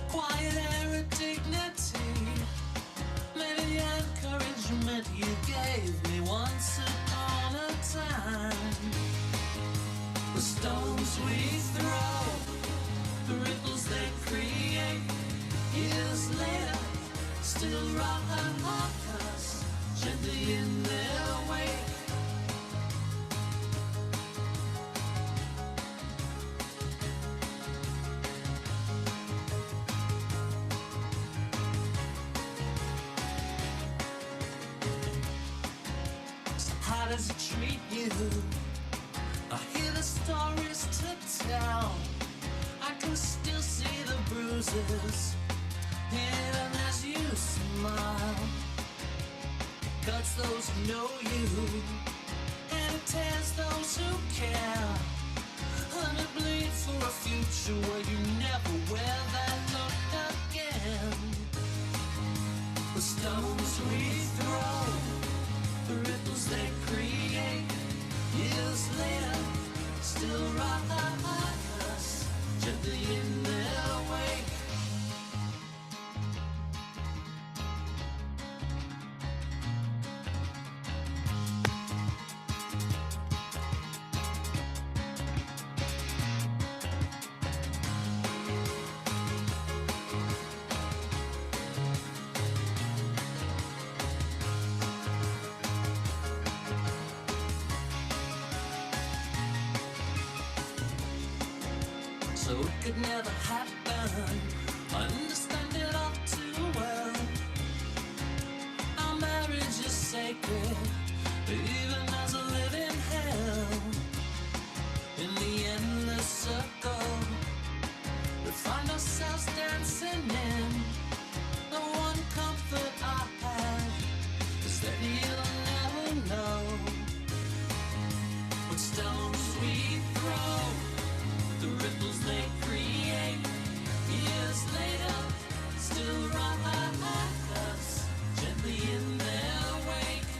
quiet air of dignity, maybe the encouragement you gave me once upon a time. The stones we throw, the ripples they create, years later still rock us gently in their wake. How does it treat you? I hear the stories to tell. I can still see the bruises, even as you smile. Cuts those who know you, and it tears those who care. Let me bleed for a future where you never wear that look again. The stones we throw, the ripples they create, years later still rock us gently in their wake. So it could never happen, I understand it all too well. Our marriage is sacred, even as a living hell. In the endless circle, we find ourselves dancing in. The one comfort I have is that you'll never know what stones we throw, the ripples they create, years later still rock us gently in their wake.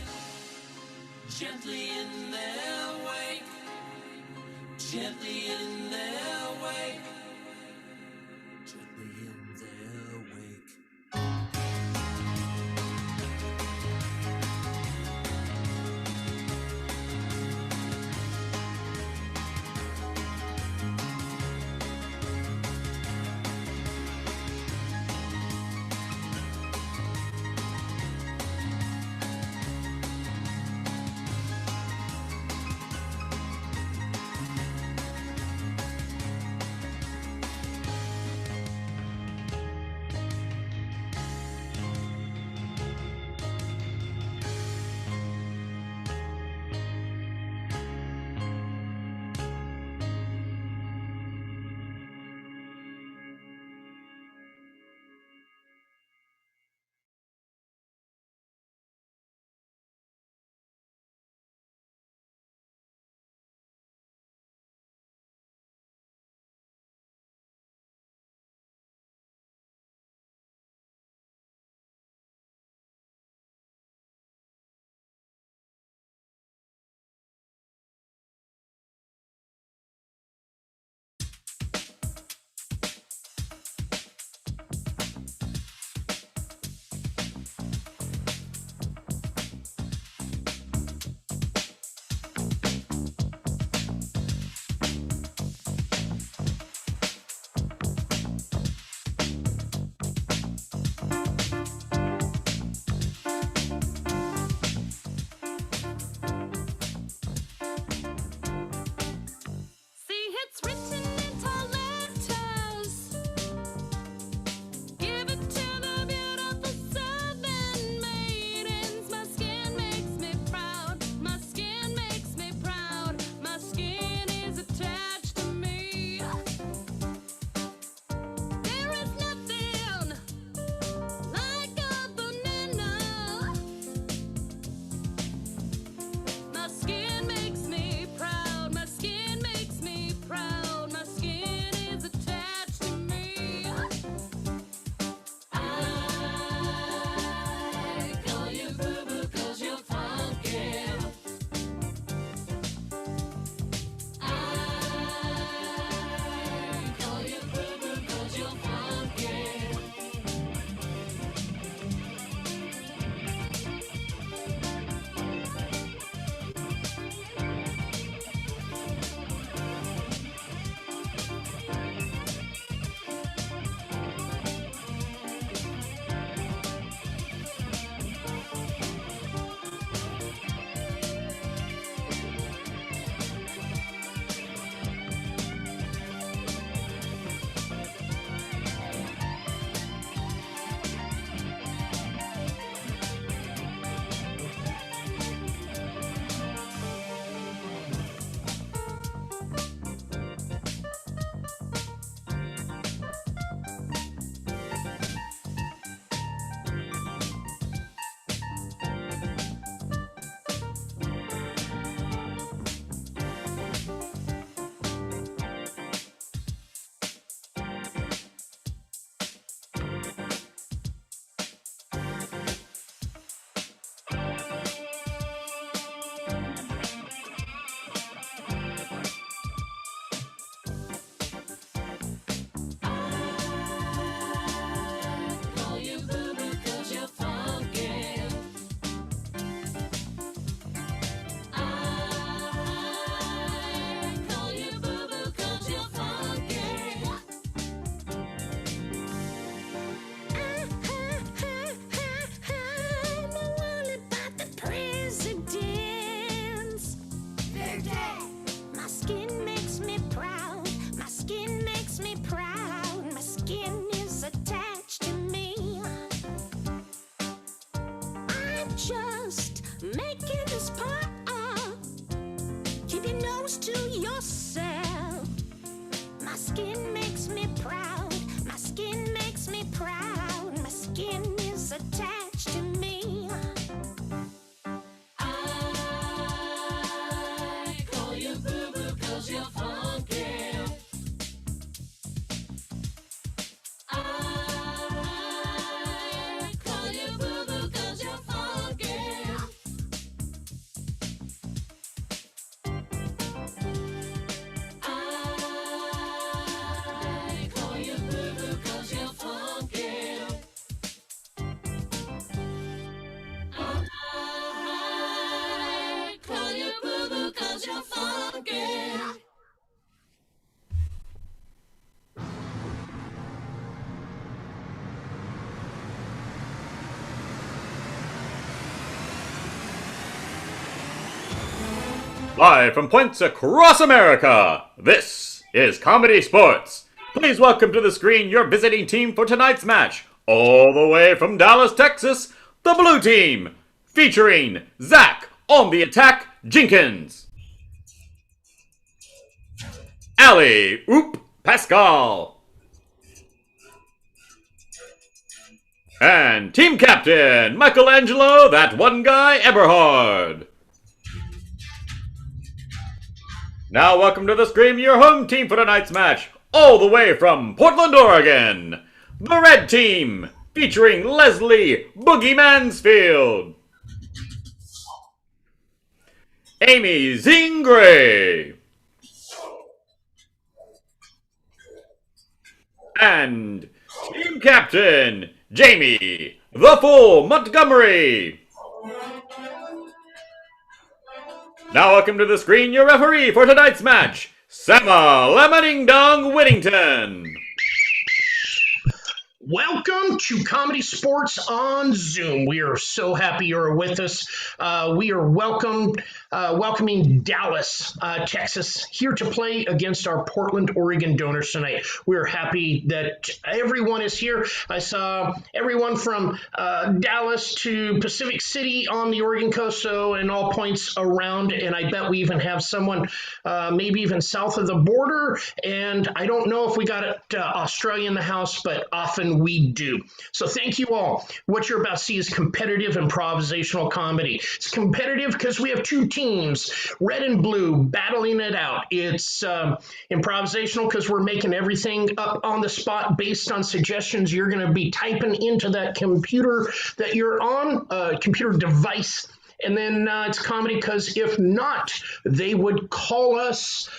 Live from points across America, this is Comedy Sports. Please welcome to the screen your visiting team for tonight's match. All the way from Dallas, Texas, the Blue Team, featuring Zach on the attack Jenkins, Ali Oop Pascal, and Team Captain Michelangelo, that one guy Eberhard. Now welcome to the screen your home team for tonight's match, all the way from Portland, Oregon, the Red Team, featuring Leslie Boogie Mansfield, Amy Zingray, and Team Captain Jamie the Fool Montgomery. Now welcome to the screen your referee for tonight's match, Sama Lemoning Dong Whittington. Welcome to Comedy Sports on Zoom. We are so happy you're with us. We are welcoming Dallas, Texas, here to play against our Portland, Oregon donors tonight. We are happy that everyone is here. I saw everyone from Dallas to Pacific City on the Oregon coast, so in all points around, and I bet we even have someone maybe even south of the border, and I don't know if we got Australia in the house, but often we do. So thank you all. What you're about to see is competitive improvisational comedy. It's competitive because we have two teams, red and blue, battling it out. It's improvisational because we're making everything up on the spot based on suggestions you're going to be typing into that computer that you're on, computer device. And then it's comedy because if not, they would call us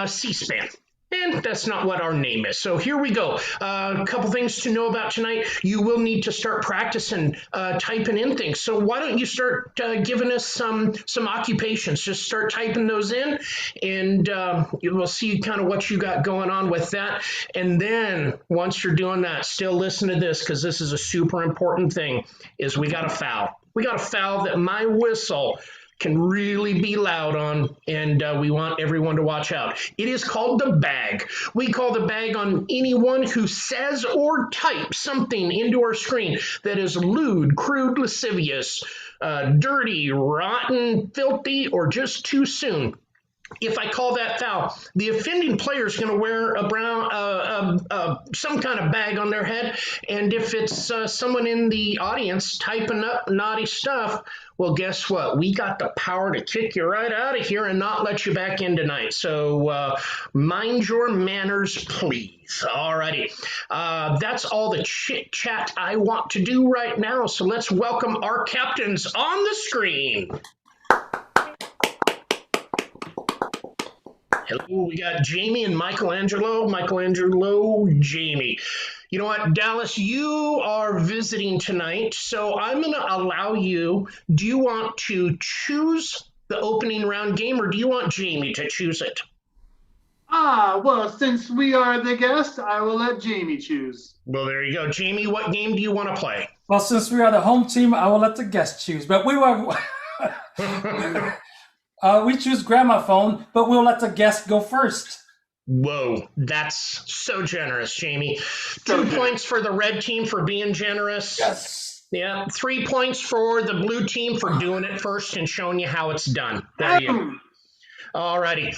C-SPAN. And that's not what our name is. So here we go. A couple things to know about tonight. You will need to start practicing typing in things. So why don't you start giving us some occupations? Just start typing those in, and we'll see kind of what you got going on with that. And then once you're doing that, still listen to this because this is a super important thing, is we got a foul. We got a foul that my whistle can really be loud on, and we want everyone to watch out. It is called the bag. We call the bag on anyone who says or types something into our screen that is lewd, crude, lascivious, dirty, rotten, filthy, or just too soon. If I call that foul, the offending player is going to wear a brown, some kind of bag on their head. And if it's someone in the audience typing up naughty stuff, well, guess what? We got the power to kick you right out of here and not let you back in tonight. So mind your manners, please. All righty. That's all the chit chat I want to do right now. So let's welcome our captains on the screen. Hello, we got Jamie and Michelangelo. Michelangelo, Jamie. You know what, Dallas, you are visiting tonight, so I'm going to allow you. Do you want to choose the opening round game, or do you want Jamie to choose it? Well, since we are the guest, I will let Jamie choose. Well, there you go. Jamie, what game do you want to play? Well, since we are the home team, I will let the guest choose. But we were... we choose gramophone, but we'll let the guest go first. Whoa, that's so generous, Jamie. 2 points for the red team for being generous. Yes. Yeah, 3 points for the blue team for doing it first and showing you how it's done. There you go. All righty.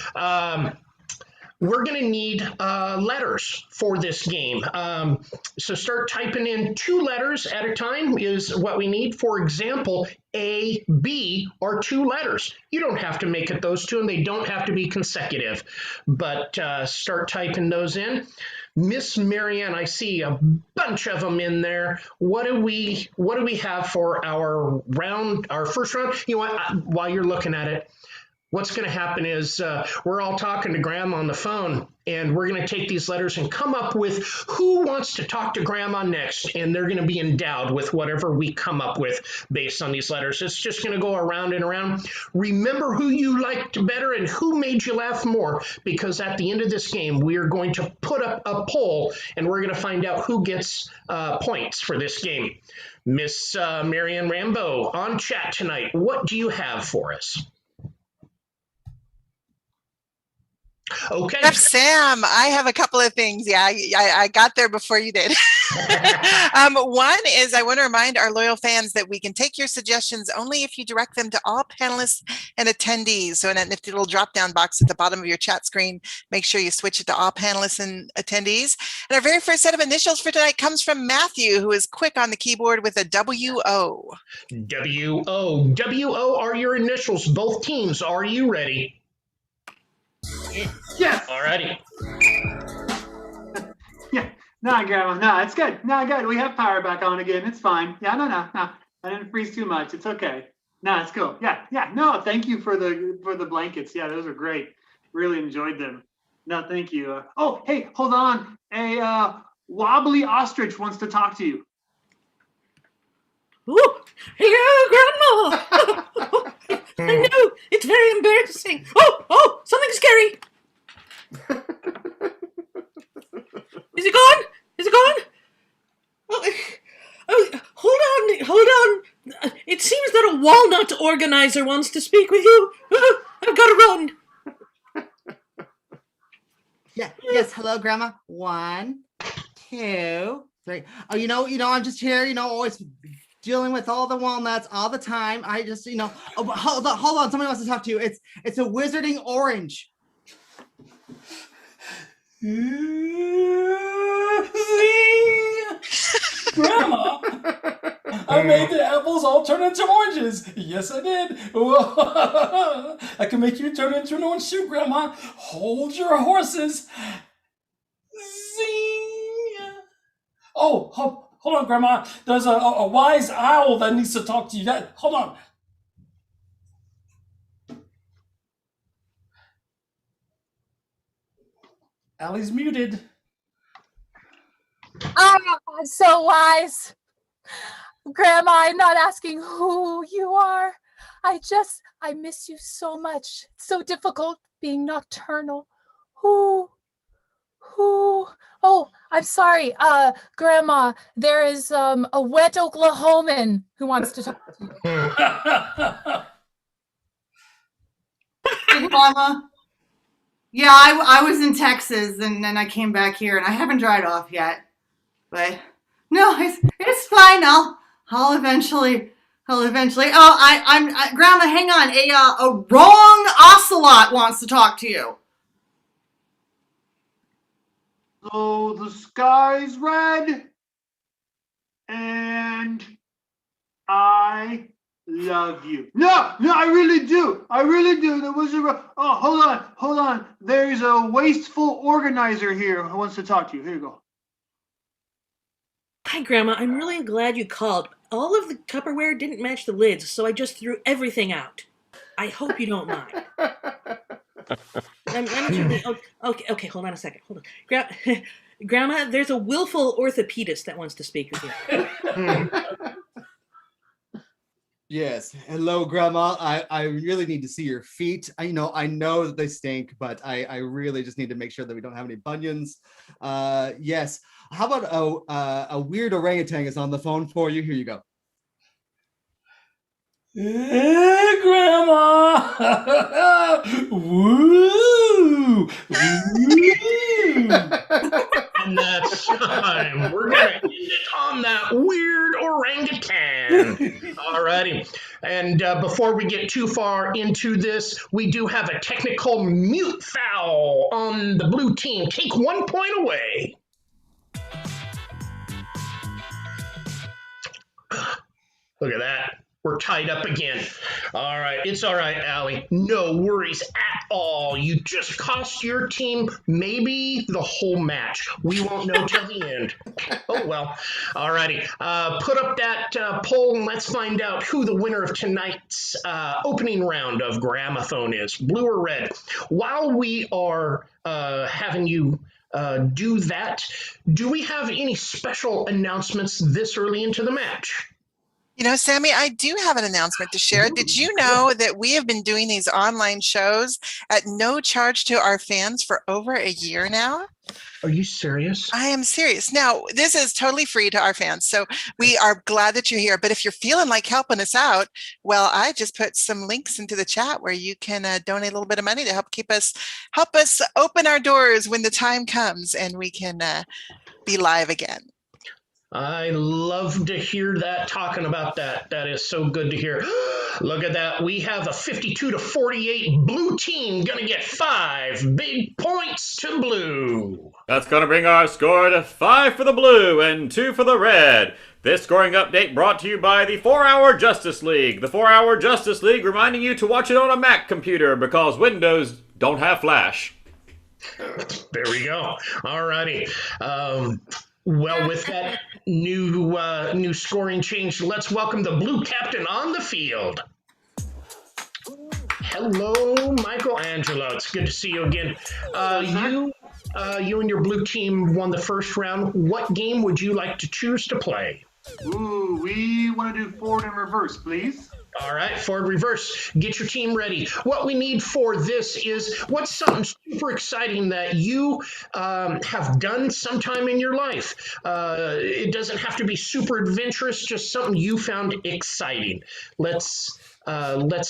We're going to need letters for this game. So start typing in 2 letters at a time is what we need. For example, A, B are 2 letters. You don't have to make it those 2, and they don't have to be consecutive. But start typing those in. Miss Marianne, I see a bunch of them in there. What do we have for our first round? You know what? While you're looking at it, what's going to happen is we're all talking to Graham on the phone, and we're going to take these letters and come up with who wants to talk to Grandma next, and they're going to be endowed with whatever we come up with based on these letters. It's just going to go around and around. Remember who you liked better and who made you laugh more, because at the end of this game, we are going to put up a poll, and we're going to find out who gets points for this game. Miss Marianne Rambo, on chat tonight, what do you have for us? Okay. Sam, I have a couple of things. Yeah, I got there before you did. One is I want to remind our loyal fans that we can take your suggestions only if you direct them to all panelists and attendees. So in a nifty little drop-down box at the bottom of your chat screen, make sure you switch it to all panelists and attendees. And our very first set of initials for tonight comes from Matthew, who is quick on the keyboard with a W-O. W-O. W-O are your initials. Both teams, are you ready? Yes. All righty. Yeah. No, Grandma. No, it's good. No, good. We have power back on again. It's fine. Yeah. No. I didn't freeze too much. It's okay. No, it's cool. Yeah. No, thank you for the blankets. Yeah, those are great. Really enjoyed them. No, thank you. Oh, hey, hold on. A wobbly ostrich wants to talk to you. Ooh, hello, Grandma. I know, it's very embarrassing. Oh, something scary. Is it gone? Hold on. It seems that a walnut organizer wants to speak with you. I've got to run. Yes, hello, Grandma. 1, 2, 3. Oh, I'm just here, always dealing with all the walnuts all the time. I just, hold on. Somebody wants to talk to you. It's a wizarding orange. Grandma, I made the apples all turn into oranges. Yes, I did. I can make you turn into an orange too, Grandma. Hold your horses. Zing. Oh, hold on, Grandma. There's a wise owl that needs to talk to you. Hold on. Allie's muted. I'm so wise. Grandma, I'm not asking who you are. I miss you so much. It's so difficult being nocturnal. Who? Oh, I'm sorry. Grandma, there is a wet Oklahoman who wants to talk to you. Hey, Grandma. Yeah, I was in Texas and then I came back here and I haven't dried off yet. But no, it's fine. I'll eventually. Oh, Grandma, hang on. A wrong ocelot wants to talk to you. So the sky's red, and I love you. No, I really do. There was hold on. There's a wasteful organizer here who wants to talk to you. Here you go. Hi, Grandma. I'm really glad you called. All of the Tupperware didn't match the lids, so I just threw everything out. I hope you don't mind. Okay, hold on a second. Hold on. Grandma, there's a willful orthopedist that wants to speak with you. Yes. Hello, Grandma. I really need to see your feet. I know that they stink, but I really just need to make sure that we don't have any bunions. Yes. How about a weird orangutan is on the phone for you? Here you go. Hey, Grandma! Woo! And that's time. We're going to end it on that weird orangutan. All righty. And before we get too far into this, we do have a technical mute foul on the blue team. Take 1 point away. Look at that. We're tied up again. All right. It's all right, Allie. No worries at all. You just cost your team maybe the whole match. We won't know till the end. Oh, well. All righty. Put up that poll and let's find out who the winner of tonight's opening round of Gramophone is, blue or red. While we are having you do that, do we have any special announcements this early into the match? Sammy, I do have an announcement to share. Did you know that we have been doing these online shows at no charge to our fans for over a year now? Are you serious? I am serious. Now, this is totally free to our fans, so we are glad that you're here. But if you're feeling like helping us out, well, I just put some links into the chat where you can donate a little bit of money to help us open our doors when the time comes and we can be live again. I love to hear that, talking about that. That is so good to hear. Look at that. We have a 52-48 blue team going to get 5 big points to blue. That's going to bring our score to 5 for the blue and 2 for the red. This scoring update brought to you by the 4-Hour Justice League. The 4-Hour Justice League reminding you to watch it on a Mac computer because Windows don't have Flash. There we go. All righty. Well, with that new scoring change, let's welcome the blue captain on the field. Hello, Michelangelo. It's good to see you again. You and your blue team won the first round. What game would you like to choose to play? Ooh, we want to do forward and reverse, please. All right, forward reverse. Get your team ready. What we need for this is what's something super exciting that you have done sometime in your life. It doesn't have to be super adventurous, just something you found exciting. Let's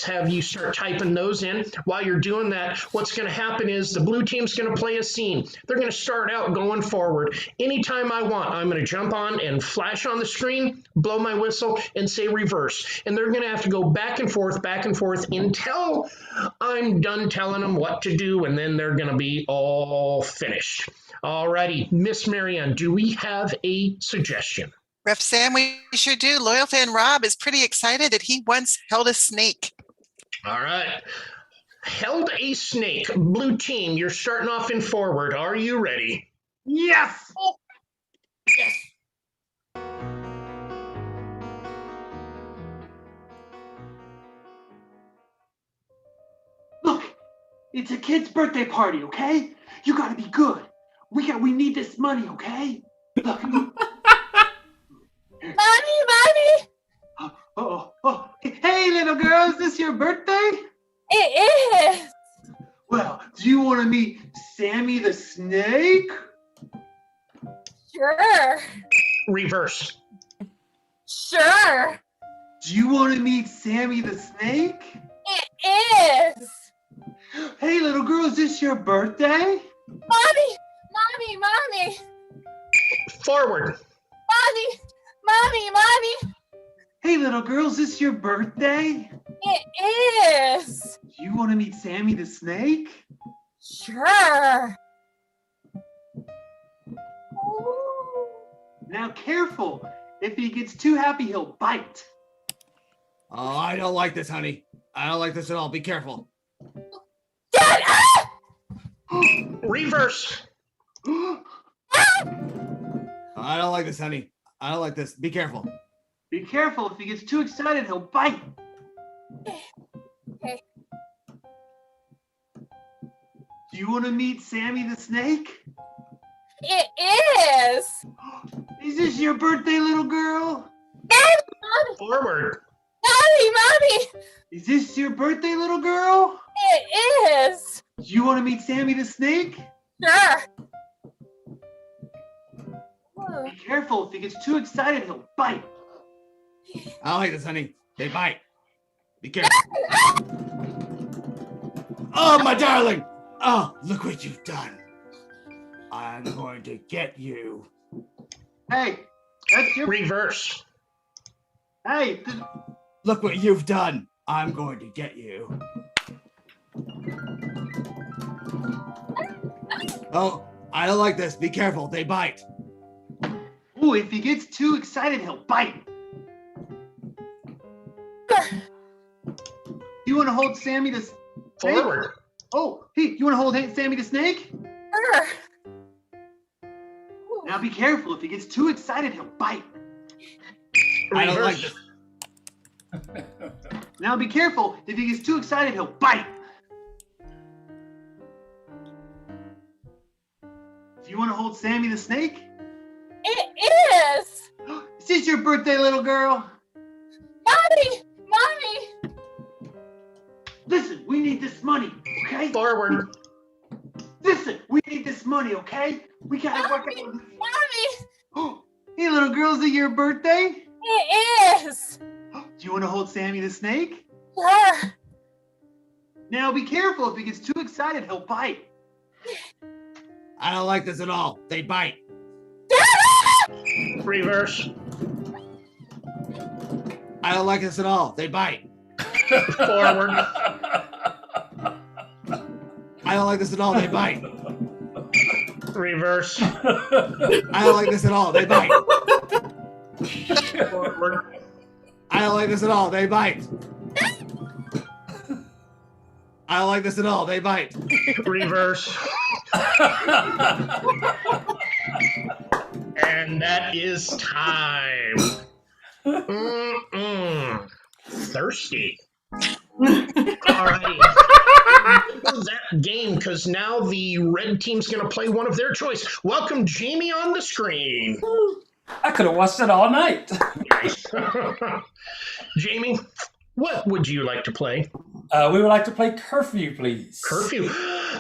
have you start typing those in. While you're doing that, what's going to happen is the blue team's going to play a scene. They're going to start out going forward. Anytime I want, I'm going to jump on and flash on the screen, blow my whistle, and say reverse. And they're going to have to go back and forth until I'm done telling them what to do, and then they're going to be all finished. All righty, Miss Marianne, do we have a suggestion? Ref Sam, we sure do. Loyal fan Rob is pretty excited that he once held a snake. All right. Held a snake. Blue team, you're starting off in forward. Are you ready? Yes! Yes. Look, it's a kid's birthday party, okay? You gotta be good. We need this money, okay? Look. Mommy! Oh. Hey, little girl, is this your birthday? It is! Well, do you want to meet Sammy the Snake? Sure. Reverse. Sure. Do you want to meet Sammy the Snake? It is! Hey, little girl, is this your birthday? Mommy! Forward. Mommy! Hey, little girl, is this your birthday? It is! Do you want to meet Sammy the Snake? Sure. Now, careful. If he gets too happy, he'll bite. Oh, I don't like this, honey. I don't like this at all. Be careful. Dad! Reverse. I don't like this, honey. I don't like this. Be careful. Be careful. If he gets too excited, he'll bite. Okay. Do you want to meet Sammy the Snake? It is! Is this your birthday, little girl? Mommy! Forward. Mommy! Is this your birthday, little girl? It is! Do you want to meet Sammy the Snake? Sure. Be careful. If he gets too excited, he'll bite. I don't like this, honey. They bite. Be careful. Oh, my darling. Oh, look what you've done. I'm going to get you. Hey, that's your... Reverse. Hey, Look what you've done. I'm going to get you. Oh, I don't like this. Be careful. They bite. ooh, if he gets too excited, he'll bite. You want to hold Sammy the Snake? Forward. Oh, hey, you want to hold Sammy the Snake? Sure. Now be careful. If he gets too excited, he'll bite. I don't like Reverse. this. Now be careful. If he gets too excited, he'll bite. Do you want to hold Sammy the Snake? It is! Is this your birthday, little girl? Mommy! Listen, we need this money, okay? Forward. This listen, we need this money, okay? We gotta work Mommy, out. Mommy, Hey, little girl, is it your birthday? it is. Do you want to hold Sammy the snake? Sure. Now be careful. If he gets too excited, he'll bite. I don't like this at all. They bite. Reverse. I don't like this at all. They bite. Forward. I don't like this at all. They bite. Reverse. I don't like this at all. They bite. Forward. I don't like this at all. They bite. I don't like this at all. They bite. Reverse. And that is time. Thirsty. Alrighty. That game, because now the red team's going to play one of their choice. Welcome Jamie on the screen. I could have watched it all night. Jamie, what would you like to play? We would like to play Curfew, please. Curfew.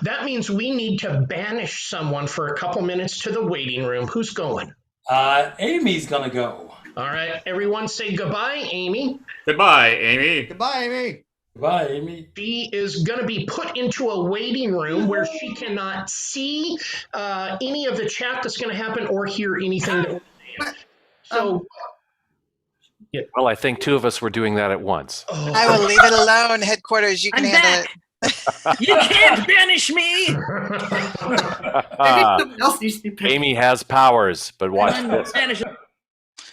That means we need to banish someone for a couple minutes to the waiting room. Who's going? Amy's gonna go. All right, everyone say goodbye, Amy. Goodbye, Amy. Goodbye, Amy. Goodbye, Amy. She is going to be put into a waiting room where she cannot see any of the chat that's going to happen or hear anything that we're saying. So, Well, I think two of us were doing that at once. I will leave it alone, headquarters. You can I'm handle back. You can't banish me. Maybe someone else needs to be picked. Amy has powers, but watch I'm this. banish.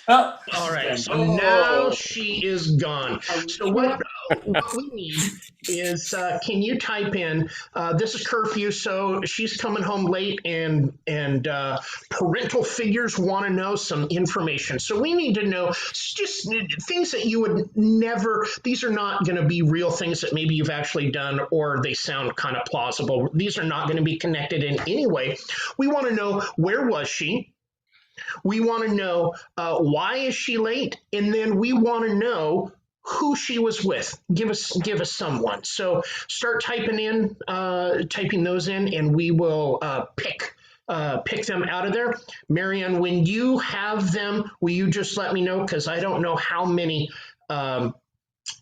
all right, so now she is gone. So what we need is, can you type in, this is curfew, so she's coming home late and parental figures want to know some information. So we need to know just things that you would never, these are not going to be real things that maybe you've actually done or they sound kind of plausible. These are not going to be connected in any way. We want to know, where was she? We want to know why is she late, and then we want to know who she was with. Give us someone. So start typing those in, and we will pick them out of there. Marianne, when you have them, will you just let me know, because I don't know how many. I'm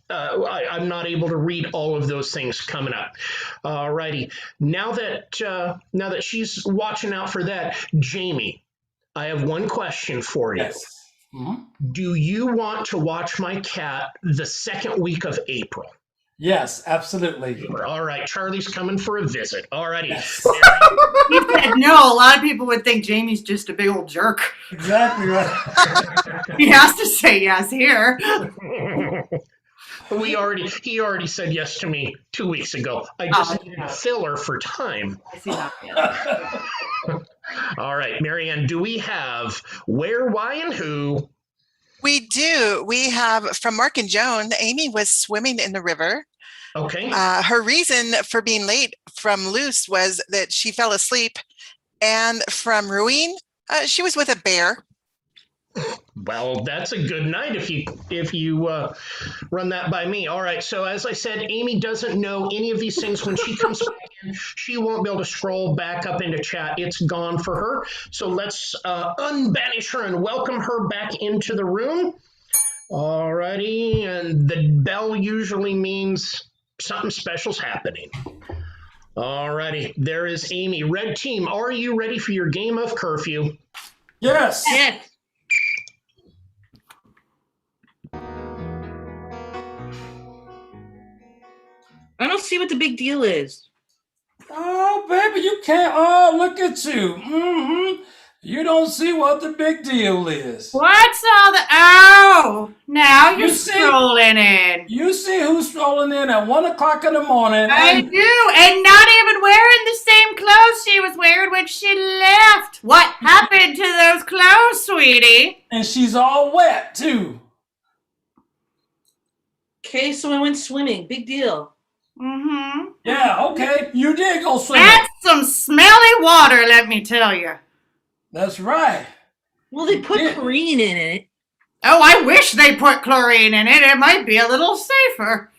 not able to read all of those things coming up. Alrighty. Now that she's watching out for that, Jamie, I have one question for you. Yes. Mm-hmm. Do you want to watch my cat the second week of April? Yes, absolutely. All right, Charlie's coming for a visit. All righty. Yes. He said no. A lot of people would think Jamie's just a big old jerk. Exactly right. He has to say yes here. He already said yes to me 2 weeks ago. I just need a filler for time. I see that. All right, Marianne, do we have where, why, and who? We do. We have from Mark and Joan, Amy was swimming in the river. Okay. Her reason for being late from Luce was that she fell asleep. And from Ruin, she was with a bear. Well, that's a good night if you run that by me. All right. So as I said, Amy doesn't know any of these things. When she comes back in, she won't be able to scroll back up into chat. It's gone for her. So let's unbanish her and welcome her back into the room. All righty. And the bell usually means something special's happening. All righty. There is Amy. Red team, are you ready for your game of curfew? Yes. Yes. I don't see what the big deal is. Oh, baby, you can't. Oh, look at you. Mm-hmm. You don't see what the big deal is. What's all the... Oh, now you're You see- strolling in. You see who's strolling in at 1 o'clock in the morning. I and- do, and not even wearing the same clothes she was wearing when she left. What happened to those clothes, sweetie? And she's all wet, too. Okay, so I went swimming. Big deal. Mm-hmm. Yeah, okay. You did go swimming. That's some smelly water, let me tell you. That's right. Well, they put Yeah. chlorine in it. Oh, I wish they put chlorine in it. It might be a little safer.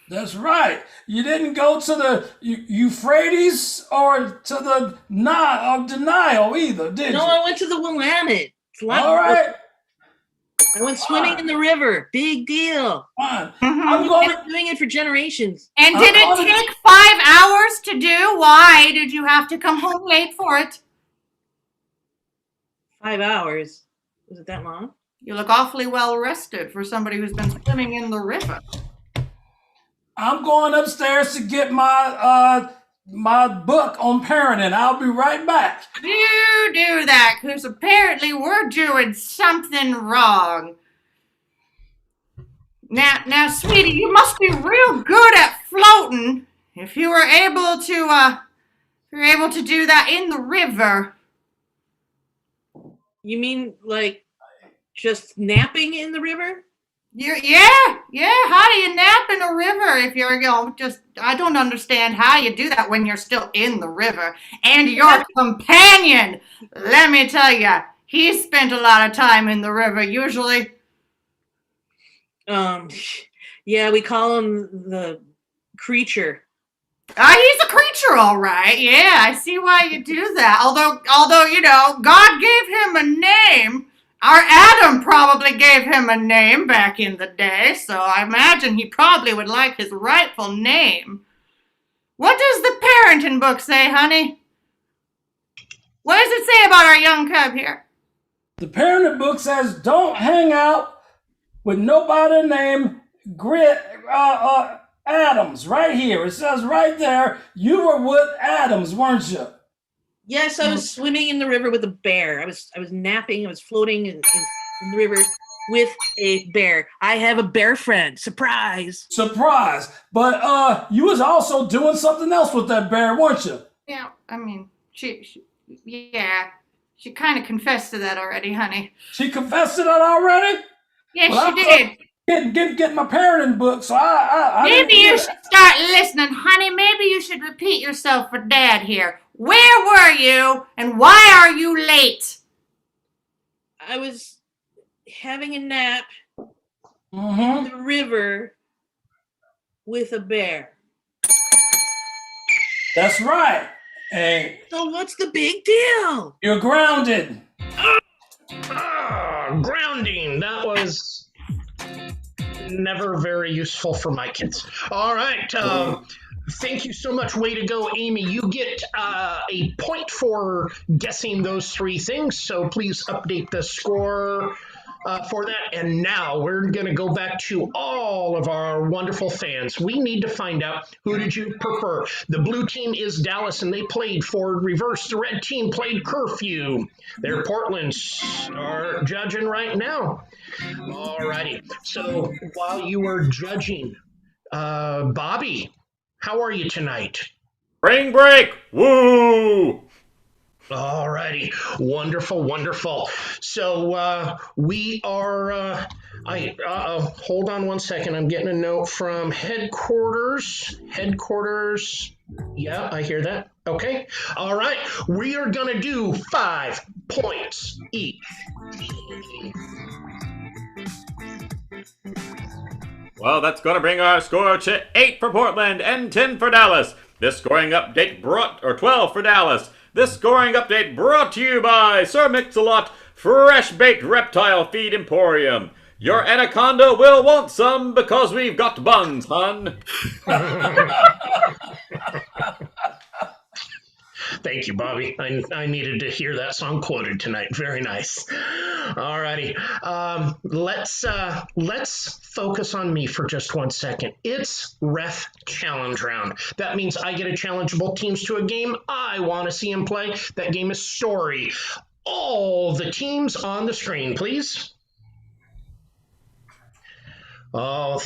That's right. You didn't go to the Euphrates or to the Nile either, did No, you? I went to the Willamette. It's a lot All right. I went swimming in the river. Big deal. Fine. Mhm. I'm I've going been doing it for generations. And did it take 5 hours to do? Why did you have to come home late for it? 5 hours. Was it that long? You look awfully well rested for somebody who's been swimming in the river. I'm going upstairs to get my my book on parenting. I'll be right back. You do that, because apparently we're doing something wrong. Now, sweetie, you must be real good at floating if you were able to do that in the river. You mean like just napping in the river? Yeah. How do you nap in a river if you're I don't understand how you do that when you're still in the river. And your companion, let me tell you, he spent a lot of time in the river usually. Yeah, we call him the creature. He's a creature, all right. Yeah, I see why you do that. Although God gave him a name. Our Adam probably gave him a name back in the day, so I imagine he probably would like his rightful name. What does the parenting book say, honey? What does it say about our young cub here? The parenting book says don't hang out with nobody named Adams. Right here. It says right there, you were with Adams, weren't you? Yes, I was swimming in the river with a bear. I was napping. I was floating in the river with a bear. I have a bear friend. Surprise. But you was also doing something else with that bear, weren't you? Yeah, I mean, she kind of confessed to that already, honey. She confessed to that already? Yes, she did. Get my parenting book, so I Maybe you should start listening, honey. Maybe you should repeat yourself for Dad here. Where were you, and why are you late? I was having a nap Mm-hmm. in the river with a bear. That's right. Hey, So what's the big deal? you're grounded. Grounding. That was never very useful for my kids. All right. Thank you so much. Way to go, Amy. You get a point for guessing those three things. So please update the score for that. And now we're going to go back to all of our wonderful fans. We need to find out, who did you prefer? The blue team is Dallas, and they played Forward Reverse. The red team played Curfew. They're Portland's are judging right now. All righty. So while you were judging, Bobby, how are you tonight? Spring break! Woo! All righty. Wonderful. So we are, hold on one second. I'm getting a note from headquarters. Yeah, I hear that. Okay. All right. We are going to do 5 points each. Well, that's going to bring our score to 8 for Portland and 10 for Dallas. This scoring update 12 for Dallas. This scoring update brought to you by Sir Mix-a-Lot Fresh Baked Reptile Feed Emporium. Your anaconda will want some because we've got buns, hun. Thank you, Bobby. I needed to hear that song quoted tonight. Very nice. All righty. Let's focus on me for just 1 second. It's Ref Challenge Round. That means I get to challenge both teams to a game I want to see them play. That game is Story. All the teams on the screen, please. Oh,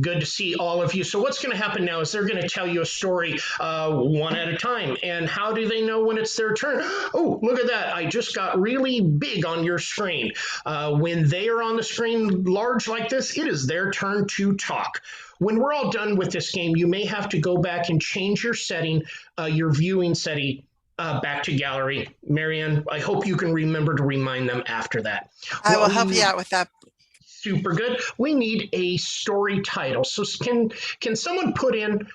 good to see all of you. So what's going to happen now is they're going to tell you a story one at a time. And how do they know when it's their turn? Oh, look at that. I just got really big on your screen. When they are on the screen large like this, it is their turn to talk. When we're all done with this game, you may have to go back and change your setting, your viewing setting, back to gallery. Marianne, I hope you can remember to remind them after that. I will help you out with that. Super good. We need a story title. So can someone put in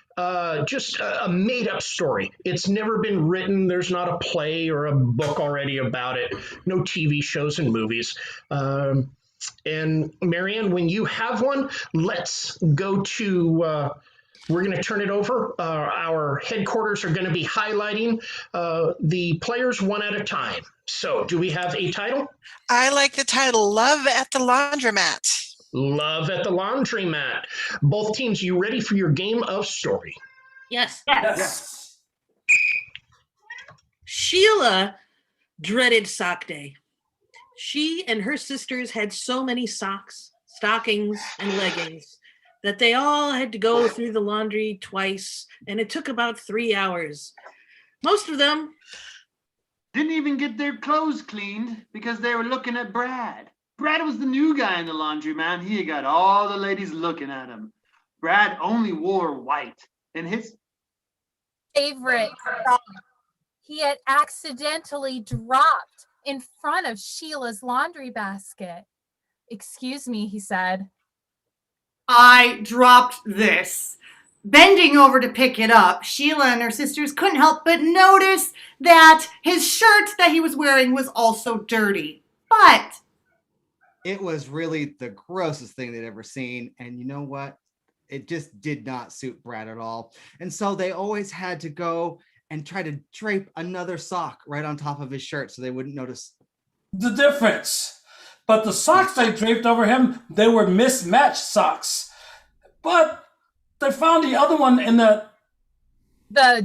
just a made up story? It's never been written. There's not a play or a book already about it. No TV shows and movies. And Marianne, when you have one, let's go to. We're going to turn it over. Our headquarters are going to be highlighting the players one at a time. So, do we have a title? I like the title Love at the Laundromat. Love at the Laundromat. Both teams, you ready for your game of story? Yes. Yes. Sheila dreaded sock day. She and her sisters had so many socks, stockings, and leggings that they all had to go through the laundry twice, and it took about 3 hours. Most of them didn't even get their clothes cleaned because they were looking at Brad. Brad was the new guy in the laundry, man. He got all the ladies looking at him. Brad only wore white, and his favorite song he had accidentally dropped in front of Sheila's laundry basket. "Excuse me," he said. I dropped this. Bending over to pick it up, Sheila and her sisters couldn't help but notice that his shirt that he was wearing was also dirty. But it was really the grossest thing they'd ever seen. And you know what? It just did not suit Brad at all. And so they always had to go and try to drape another sock right on top of his shirt so they wouldn't notice the difference. But the socks they draped over him, they were mismatched socks. But they found the other one in the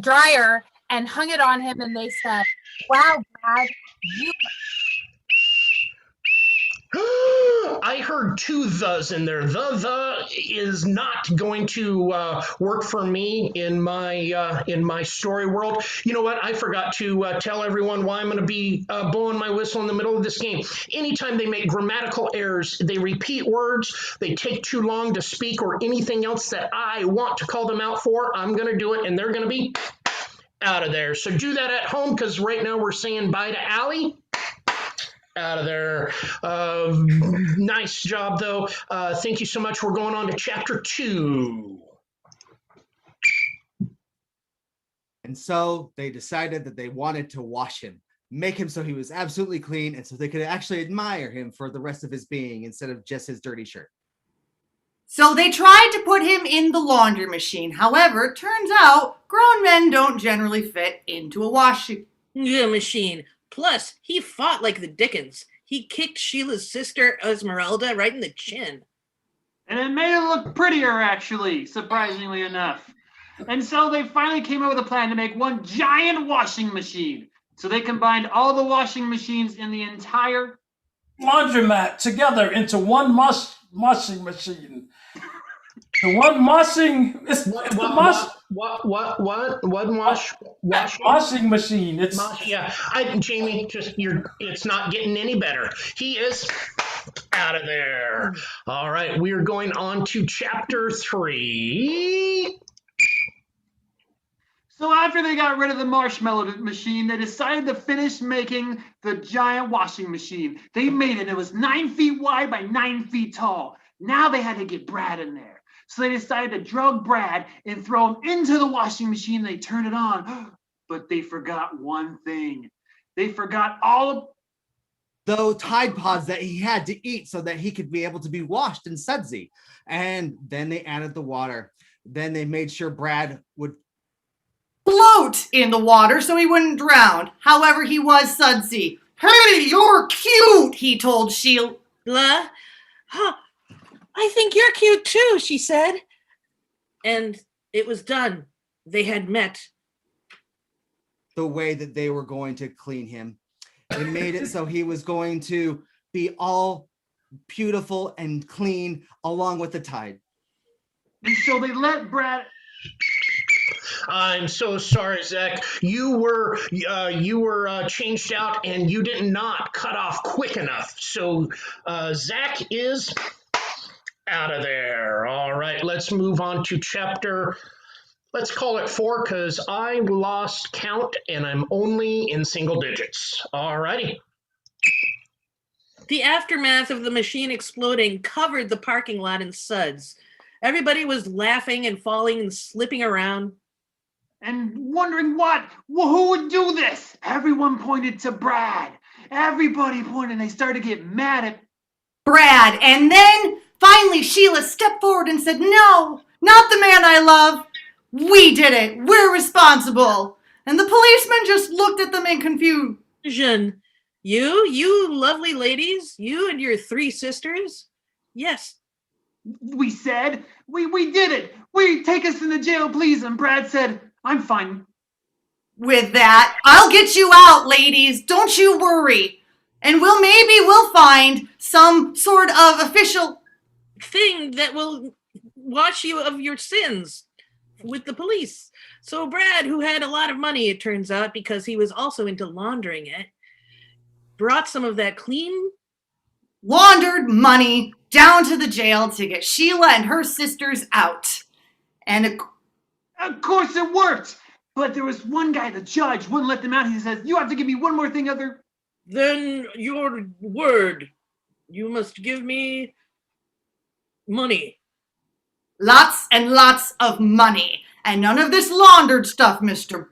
dryer and hung it on him, and they said, "Wow, Brad, you..." I heard two thes in there. The is not going to work for me in my story world. You know what? I forgot to tell everyone why I'm going to be blowing my whistle in the middle of this game. Anytime they make grammatical errors, they repeat words, they take too long to speak, or anything else that I want to call them out for, I'm going to do it, and they're going to be out of there. So do that at home, because right now we're saying bye to Allie. Out of there. Nice job, though. Thank you so much. We're going on to chapter 2. And so they decided that they wanted to wash him, make him so he was absolutely clean, and so they could actually admire him for the rest of his being instead of just his dirty shirt. So they tried to put him in the laundry machine. However, it turns out grown men don't generally fit into a washing machine. Plus, he fought like the Dickens. He kicked Sheila's sister, Esmeralda, right in the chin. And it made it look prettier, actually, surprisingly enough. And so they finally came up with a plan to make one giant washing machine. So they combined all the washing machines in the entire laundromat together into one washing machine. The one washing is washing machine. It's Jamie. It's not getting any better. He is out of there. All right, we are going on to chapter 3. So after they got rid of the marshmallow machine, they decided to finish making the giant washing machine. They made it. It was 9 feet wide by 9 feet tall. Now they had to get Brad in there. So they decided to drug Brad and throw him into the washing machine. They turned it on, but they forgot one thing. They forgot all of the Tide Pods that he had to eat so that he could be able to be washed in sudsy. And then they added the water. Then they made sure Brad would float in the water so he wouldn't drown. However, he was sudsy. "Hey, you're cute," he told Sheila. Huh. "I think you're cute too," she said. And it was done. They had met. The way that they were going to clean him. They made it so he was going to be all beautiful and clean along with the tide. And so they let Brad... I'm so sorry, Zach. You were changed out and you did not cut off quick enough. So Zach is out of there. All right, let's move on to chapter, let's call it 4, because I lost count and I'm only in single digits. All righty. The aftermath of the machine exploding covered the parking lot in suds. Everybody was laughing and falling and slipping around. And wondering who would do this? Everyone pointed to Brad. Everybody pointed, and they started to get mad at Brad. And then finally Sheila stepped forward and said, "No, not the man I love. We did it. We're responsible." And the policeman just looked at them in confusion. You lovely ladies, you and your 3 sisters? Yes. We said, we did it. We take us in the jail, please. And Brad said, I'm fine. With that, "I'll get you out, ladies. Don't you worry. And we'll find some sort of official thing that will wash you of your sins with the police." So Brad, who had a lot of money, it turns out, because he was also into laundering it, brought some of that clean laundered money down to the jail to get Sheila and her sisters out. And of course it worked. But there was one guy, the judge, wouldn't let them out. He says, you have to give me one more thing other than your word. You must give me money. Lots and lots of money. And none of this laundered stuff, Mr.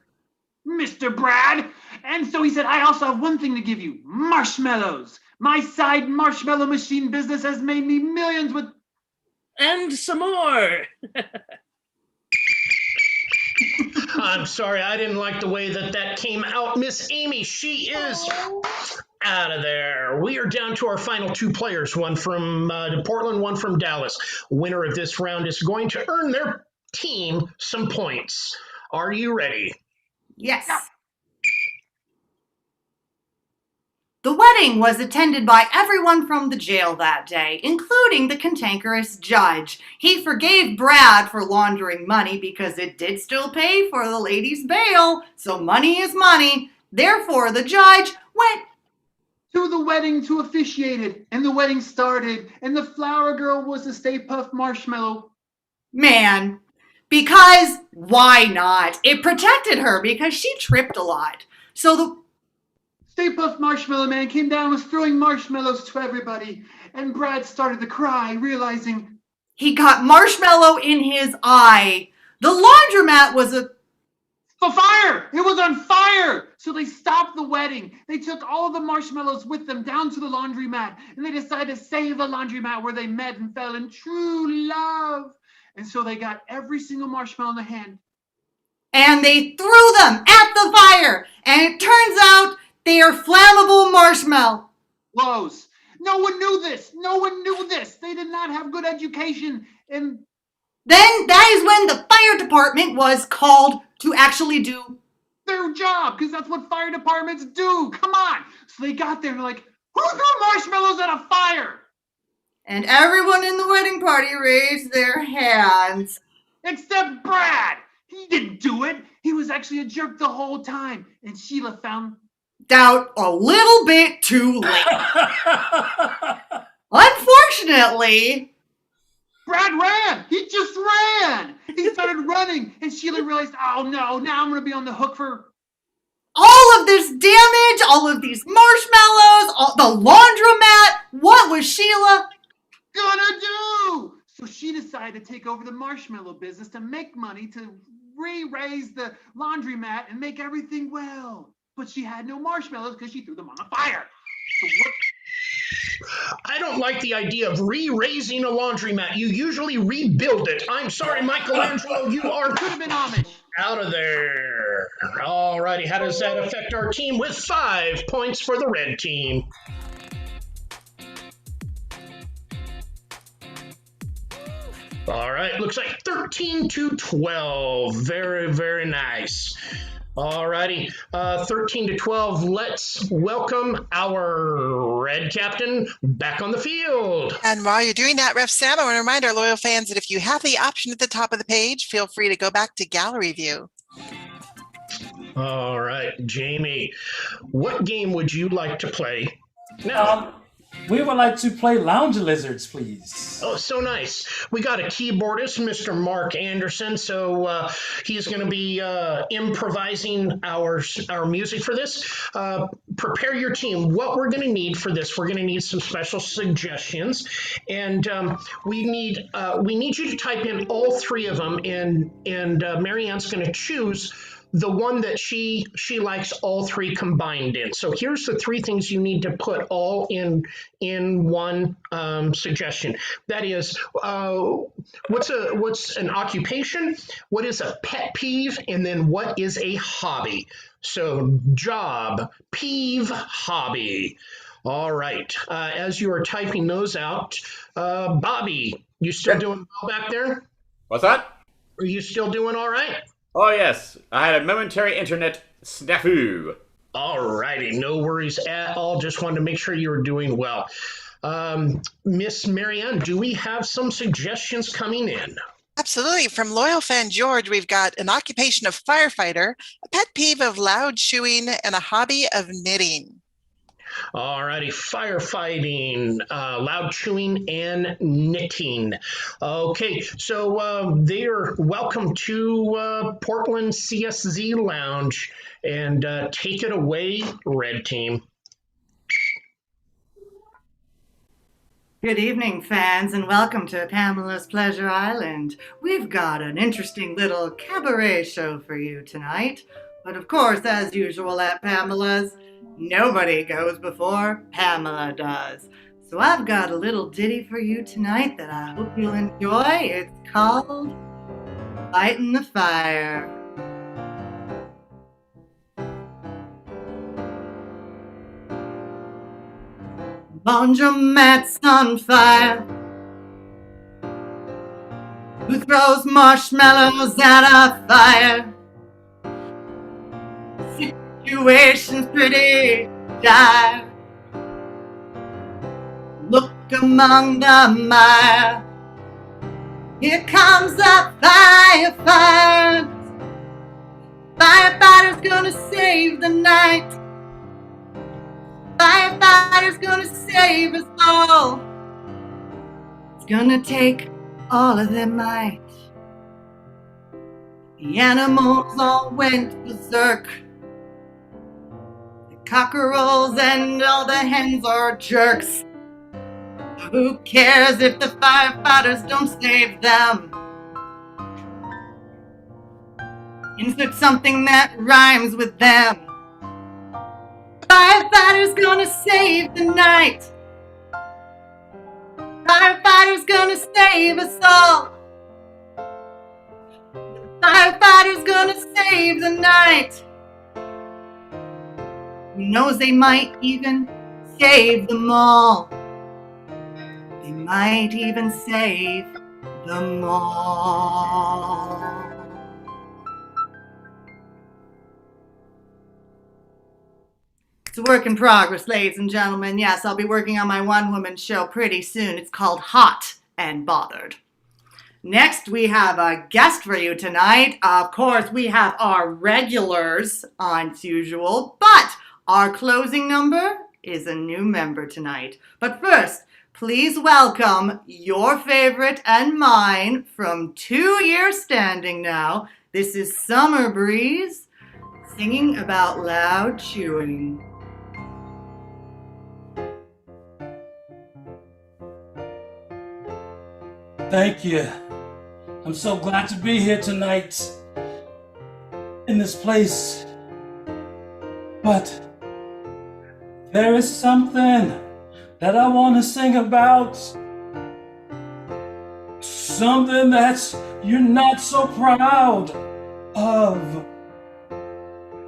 Brad. And so he said, I also have one thing to give you. Marshmallows. My side marshmallow machine business has made me millions with... And some more. I'm sorry, I didn't like the way that came out. Miss Amy, she is out of there. We are down to our final 2 players, one from Portland, one from Dallas. Winner of this round is going to earn their team some points. Are you ready? Yes. The wedding was attended by everyone from the jail that day, including the cantankerous judge. He forgave Brad for laundering money because it did still pay for the lady's bail, so money is money. Therefore, the judge went to the wedding to officiate it, and the wedding started, and the flower girl was a Stay Puft Marshmallow Man. Because why not? It protected her because she tripped a lot. So the Stay Puft Marshmallow Man came down and was throwing marshmallows to everybody. And Brad started to cry, realizing he got marshmallow in his eye. The laundromat was a fire! It was on fire! So they stopped the wedding. They took all the marshmallows with them down to the laundromat. And they decided to save the laundromat where they met and fell in true love. And so they got every single marshmallow in the hand. And they threw them at the fire. And it turns out they are flammable marshmallows. No one knew this. No one knew this. They did not have good education. And then that is when the fire department was called to actually do their job, because that's what fire departments do. Come on. So they got there and they're like, who threw marshmallows at a fire? And everyone in the wedding party raised their hands. Except Brad. He didn't do it. He was actually a jerk the whole time. And Sheila found out a little bit too late. Unfortunately, Brad ran. He just ran. He started running. And Sheila realized, oh no, now I'm going to be on the hook for all of this damage, all of these marshmallows, the laundromat. What was Sheila gonna do? So she decided to take over the marshmallow business to make money to re-raise the laundromat and make everything well. But she had no marshmallows because she threw them on the fire. So what? I don't like the idea of re-raising a laundromat. You usually rebuild it. I'm sorry, Michelangelo, you are could have been Amish. Out of there. All righty, how does that affect our team? With 5 points for the red team. All right, looks like 13-12. Very, very nice. All righty, 13-12. Let's welcome our red captain back on the field. And while you're doing that, Ref Sam, I want to remind our loyal fans that if you have the option at the top of the page, feel free to go back to gallery view. All right, Jamie, what game would you like to play now? We would like to play Lounge Lizards, please. Oh, so nice. We got a keyboardist, Mr. Mark Anderson, so he's going to be improvising our music for this. Prepare your team. What we're going to need for this, we're going to need some special suggestions, and we need you to type in all three of them, and Marianne's going to choose the one that she likes all three combined in. So here's the three things you need to put all in one suggestion. That is, what's an occupation? What is a pet peeve? And then what is a hobby? So job, peeve, hobby. All right. As you are typing those out, Bobby, you still doing well back there? What's that? Are you still doing all right? Oh, yes. I had a momentary internet snafu. All righty. No worries at all. Just wanted to make sure you were doing well. Miss Marianne, do we have some suggestions coming in? Absolutely. From loyal fan George, we've got an occupation of firefighter, a pet peeve of loud chewing, and a hobby of knitting. All righty, firefighting, loud chewing, and knitting. Okay, so they're welcome to Portland CSZ Lounge, and take it away, Red Team. Good evening, fans, and welcome to Pamela's Pleasure Island. We've got an interesting little cabaret show for you tonight. But of course, as usual at Pamela's, nobody goes before Pamela does. So I've got a little ditty for you tonight that I hope you'll enjoy. It's called Fighting the Fire. Laundromat's on fire. Who throws marshmallows at a fire? Situation's pretty dire. Look among the mire. Here comes the firefighter. Firefighter's gonna save the night. Firefighter's gonna save us all. It's gonna take all of their might. The animals all went berserk. The cockerels and all the hens are jerks. Who cares if the firefighters don't save them? Insert something that rhymes with them. Firefighter's gonna save the night. Firefighter's gonna save us all. Firefighter's gonna save the night. Who knows, they might even save them all. They might even save them all. It's a work in progress, ladies and gentlemen. Yes, I'll be working on my one-woman show pretty soon. It's called Hot and Bothered. Next, we have a guest for you tonight. Of course, we have our regulars on as usual, but our closing number is a new member tonight. But first, please welcome your favorite and mine from 2 years standing now. This is Summer Breeze singing about loud chewing. Thank you. I'm so glad to be here tonight in this place. But there is something that I want to sing about. Something that you're not so proud of.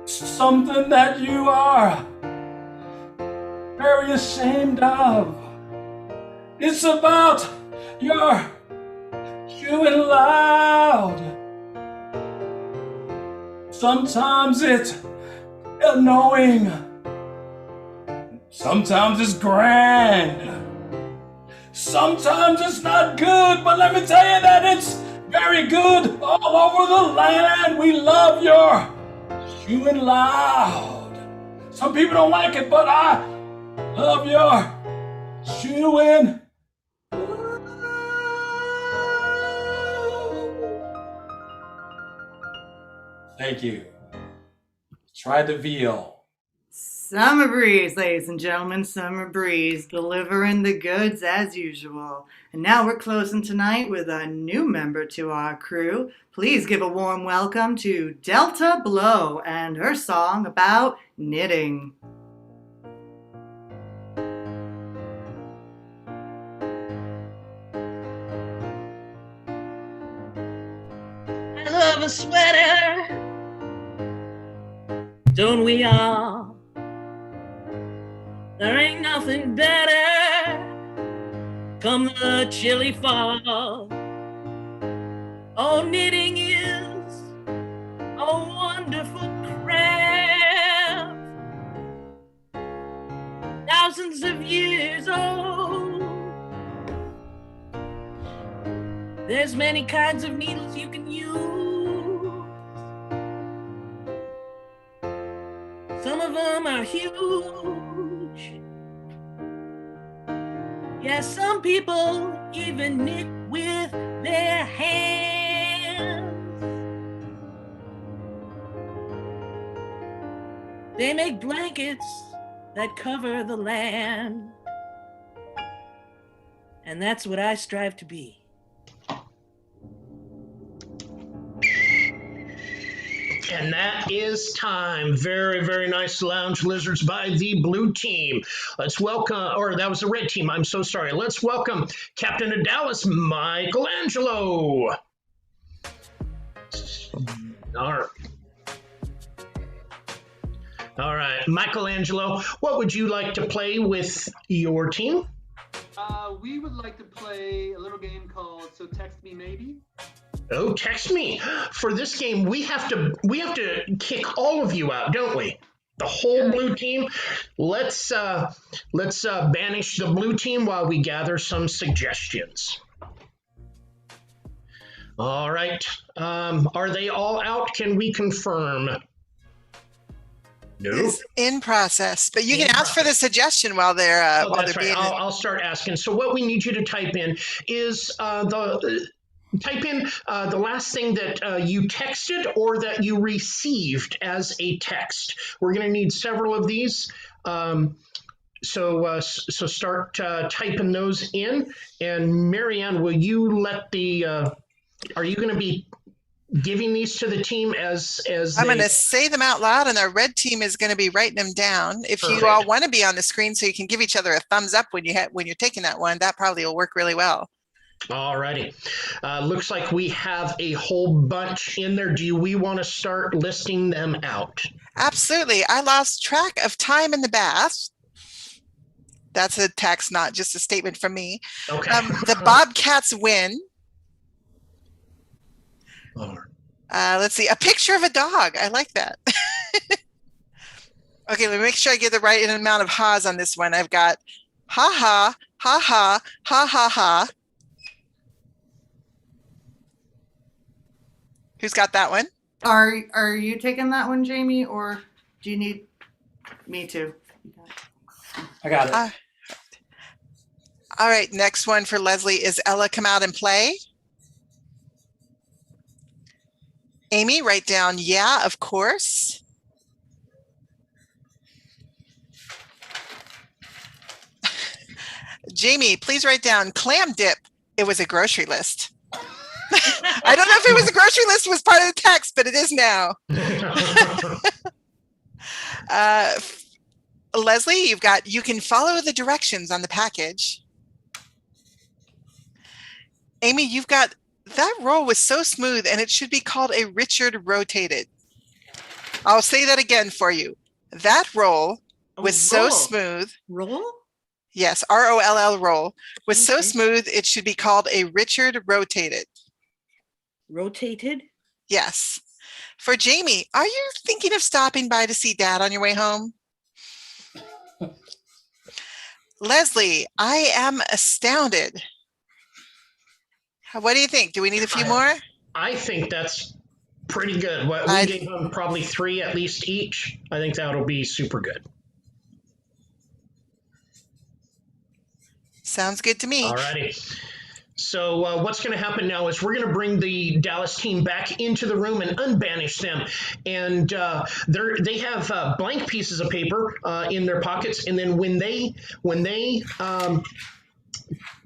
Something that you are very ashamed of. It's about your chewing loud. Sometimes it's annoying. Sometimes it's grand. Sometimes it's not good, but let me tell you that it's very good all over the land. We love your chewing loud. Some people don't like it, but I love your Shoot a win. Thank you. Try the veal. Summer breeze, ladies and gentlemen, summer breeze, delivering the goods as usual. And now we're closing tonight with a new member to our crew. Please give a warm welcome to Delta Blow and her song about knitting. I love a sweater, don't we all? There ain't nothing better come the chilly fall. Oh, knitting is a wonderful craft, thousands of years old. There's many kinds of needles you can use. Some of them are huge. Yeah, some people even knit with their hands. They make blankets that cover the land. And that's what I strive to be. And that is time. Very, very nice Lounge Lizards by the blue team. Let's welcome, or that was the red team. I'm so sorry. Let's welcome Captain of Dallas, Michelangelo. All right, Michelangelo, what would you like to play with your team? We would like to play a little game called So Text Me Maybe. Oh, text me. For this game, we have to kick all of you out, don't we? The whole blue team. Let's banish the blue team while we gather some suggestions. All right. Are they all out? Can we confirm? No. It's in process, but you can ask for the suggestion while they're That's right. being. I'll start asking. So what we need you to type in is type in the last thing that you texted or that you received as a text. We're going to need several of these. So start typing those in. And Marianne, will you let are you going to be giving these to the team as I'm going to say them out loud, and our red team is going to be writing them down. If you all want to be on the screen so you can give each other a thumbs up when you're taking that one, that probably will work really well. All righty. Looks like we have a whole bunch in there. Do we want to start listing them out? Absolutely. I lost track of time in the bath. That's a text, not just a statement from me. Okay. The Bobcats win. All right. Let's see. A picture of a dog. I like that. Okay, let me make sure I get the right amount of ha's on this one. I've got ha ha, ha ha, ha ha ha. Who's got that one? Are you taking that one, Jamie, or do you need me to? I got it. All right, next one for Leslie is Ella come out and play. Amy, write down, yeah, of course. Jamie, please write down clam dip. It was a grocery list. I don't know if it was a grocery list, was part of the text, but it is now. Leslie, you've got, you can follow the directions on the package. Amy, you've got, that roll was so smooth and it should be called a Richard rotated. I'll say that again for you. That roll was so smooth. Roll? Yes, R-O-L-L roll was so smooth it should be called a Richard rotated. Rotated? Yes. For Jamie, are you thinking of stopping by to see Dad on your way home? Leslie, I am astounded. What do you think? Do we need a few more? I think that's pretty good. We gave them probably 3 at least each. I think that'll be super good. Sounds good to me. All righty. So what's going to happen now is we're going to bring the Dallas team back into the room and unbanish them. And they have blank pieces of paper in their pockets. And then when they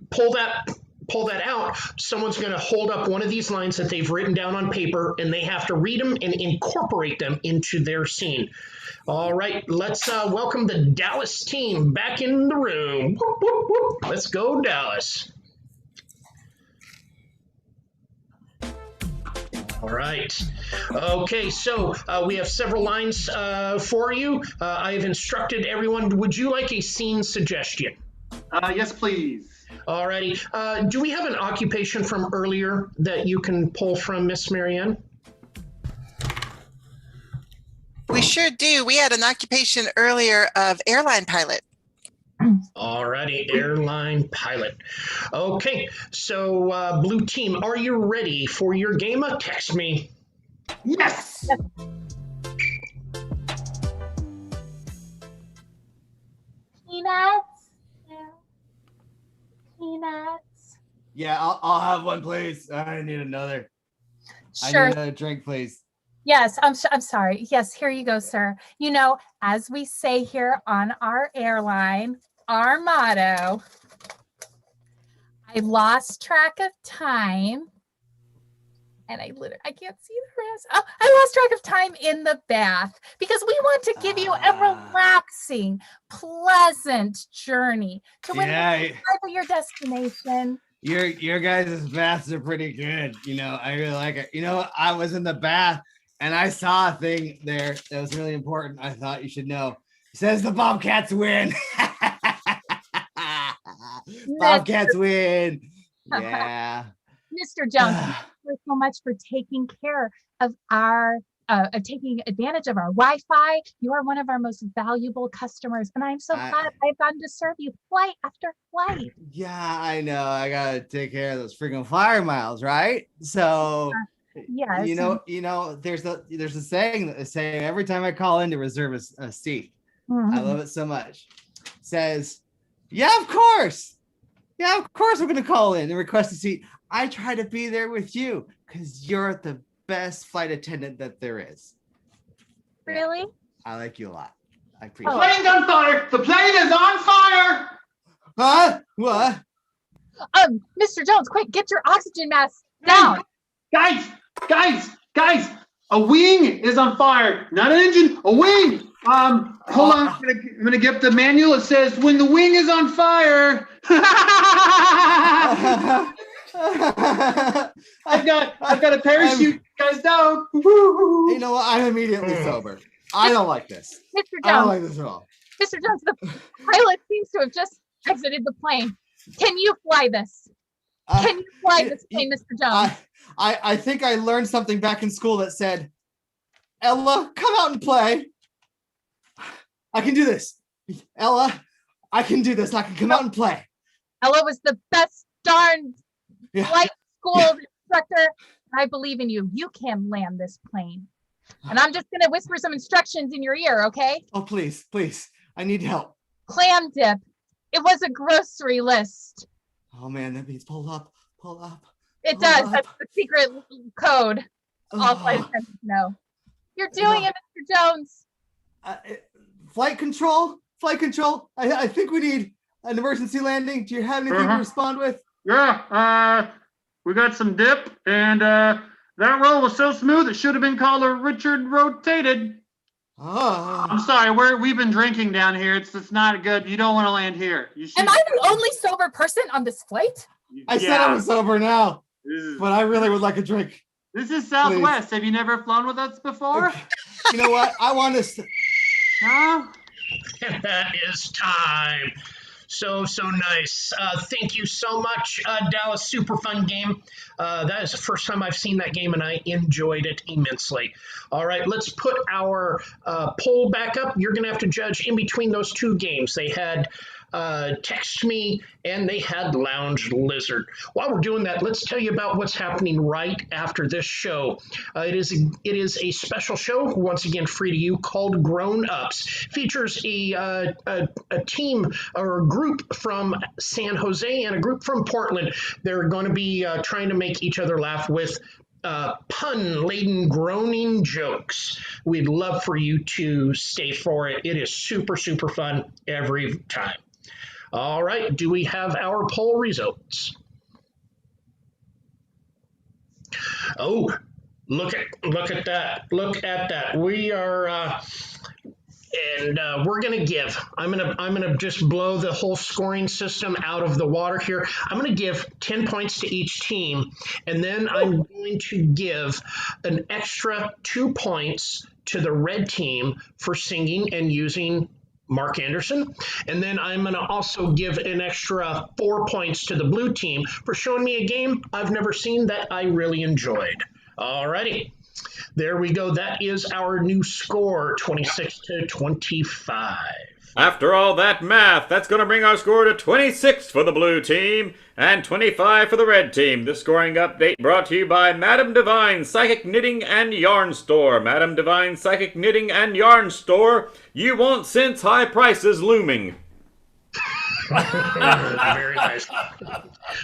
pull that out, someone's going to hold up one of these lines that they've written down on paper, and they have to read them and incorporate them into their scene. All right, let's welcome the Dallas team back in the room. Whoop, whoop, whoop. Let's go, Dallas. All right. Okay, so we have several lines for you. I have instructed everyone. Would you like a scene suggestion? Yes, please. All righty. Do we have an occupation from earlier that you can pull from, Miss Marianne? We sure do. We had an occupation earlier of airline pilot. All righty, airline pilot. Okay, so blue team, are you ready for your game? Text me. Yes. Peanuts. Peanuts. Yeah, I'll have one, please. I need another. Sure. I need a drink, please. Yes, I'm sorry. Yes, here you go, sir. You know, as we say here on our airline, our motto, I lost track of time. And I can't see the rest. Oh, I lost track of time in the bath because we want to give you a relaxing, pleasant journey to when you arrive at your destination. Your guys' baths are pretty good. You know, I really like it. You know, I was in the bath and I saw a thing there that was really important. I thought you should know. It says the Bobcats win. Bobcats win. Yeah. Mr. Jones, thank you so much for taking care of our taking advantage of our Wi-Fi. You are one of our most valuable customers, and I'm so glad I've gotten to serve you flight after flight. Yeah, I know. I gotta take care of those freaking flyer miles, right? So, yes. You know, there's a saying that say every time I call in to reserve a seat. Mm-hmm. I love it so much. It says, yeah, of course. Yeah, of course we're gonna call in and request a seat. I try to be there with you because you're the best flight attendant that there is. Really? Yeah, I like you a lot. I appreciate The plane's on fire! The plane is on fire! Huh? What? Mr. Jones, quick, get your oxygen mask down. Guys! A wing is on fire. Not an engine, a wing. Hold on. I'm gonna get the manual. It says when the wing is on fire. I've got a parachute, guys down. You know what? I'm immediately sober. I don't like this. Mr. Jones. I don't like this at all. Mr. Jones, the pilot seems to have just exited the plane. Can you fly this? Can you fly this plane, Mr. Jones? I think I learned something back in school that said, Ella, come out and play. I can do this. Ella, I can do this. I can come out and play. Ella was the best darn flight school instructor. I believe in you. You can land this plane. And I'm just going to whisper some instructions in your ear, okay? Oh, please. I need help. Clam dip. It was a grocery list. Oh, man, that means pull up. It does. That's the secret code. All flight attendants know. You're doing it, Mr. Jones. Flight control. I think we need an emergency landing. Do you have anything to respond with? Yeah. We got some dip, and that roll was so smooth it should have been called a Richard rotated. Oh. I'm sorry. We've been drinking down here. It's not good. You don't want to land here. You should. Am I the only sober person on this flight? I said I was sober now, but I really would like a drink. This is Southwest. Please. Have you never flown with us before? Okay. You know what? I want to. Huh? And that is time. So nice. Thank you so much, Dallas. Super fun game. That is the first time I've seen that game, and I enjoyed it immensely. All right, let's put our poll back up. You're going to have to judge in between those two games. They had text me, and they had Lounge Lizard. While we're doing that, let's tell you about what's happening right after this show. It is a special show, once again free to you, called Groan Ups. Features a team or a group from San Jose and a group from Portland. They're going to be trying to make each other laugh with pun-laden groaning jokes. We'd love for you to stay for it. It is super, super fun every time. All right, do we have our poll results? Oh, look at that. Look at that. We are we're gonna give. I'm gonna just blow the whole scoring system out of the water here. I'm gonna give 10 points to each team, and then I'm going to give an extra 2 points to the red team for singing and using Mark Anderson. And then I'm going to also give an extra 4 points to the blue team for showing me a game I've never seen that I really enjoyed. All righty. There we go. That is our new score, 26-25. After all that math, that's going to bring our score to 26 for the blue team and 25 for the red team. This scoring update brought to you by Madame Divine Psychic Knitting and Yarn Store. Madame Divine Psychic Knitting and Yarn Store. You won't sense high prices looming. Very nice.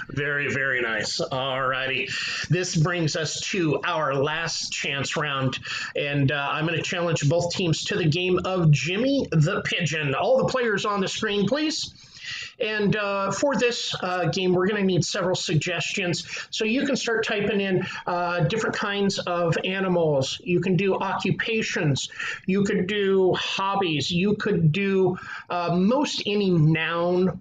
Very, very nice. All righty. This brings us to our last chance round, and I'm going to challenge both teams to the game of Jimmy the Pigeon. All the players on the screen, please. And for this game, we're going to need several suggestions. So you can start typing in different kinds of animals. You can do occupations. You could do hobbies. You could do most any noun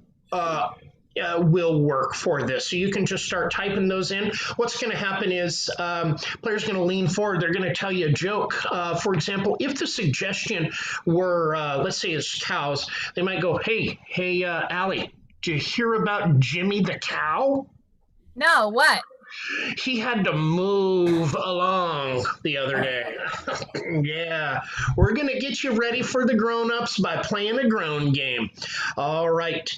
will work for this. So you can just start typing those in. What's going to happen is players going to lean forward. They're going to tell you a joke. For example, if the suggestion were, let's say it's cows, they might go, hey, Allie, did you hear about Jimmy the cow? No, what? He had to move along the other day. Yeah, we're going to get you ready for the grown-ups by playing a groan game. All right,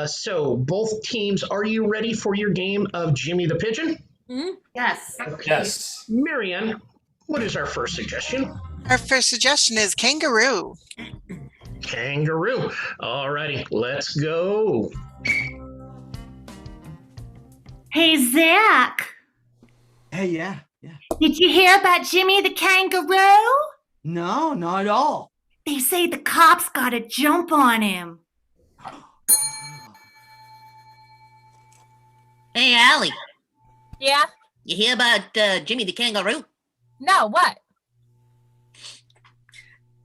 so both teams, are you ready for your game of Jimmy the Pigeon? Mm-hmm. Yes. Okay. Yes. Marianne, what is our first suggestion? Our first suggestion is kangaroo. Kangaroo. All righty, let's go. Hey, Zach. Hey, yeah. Did you hear about Jimmy the kangaroo? No, not at all. They say the cops got a jump on him. Hey, Allie, Yeah? you hear about Jimmy the kangaroo? No, what?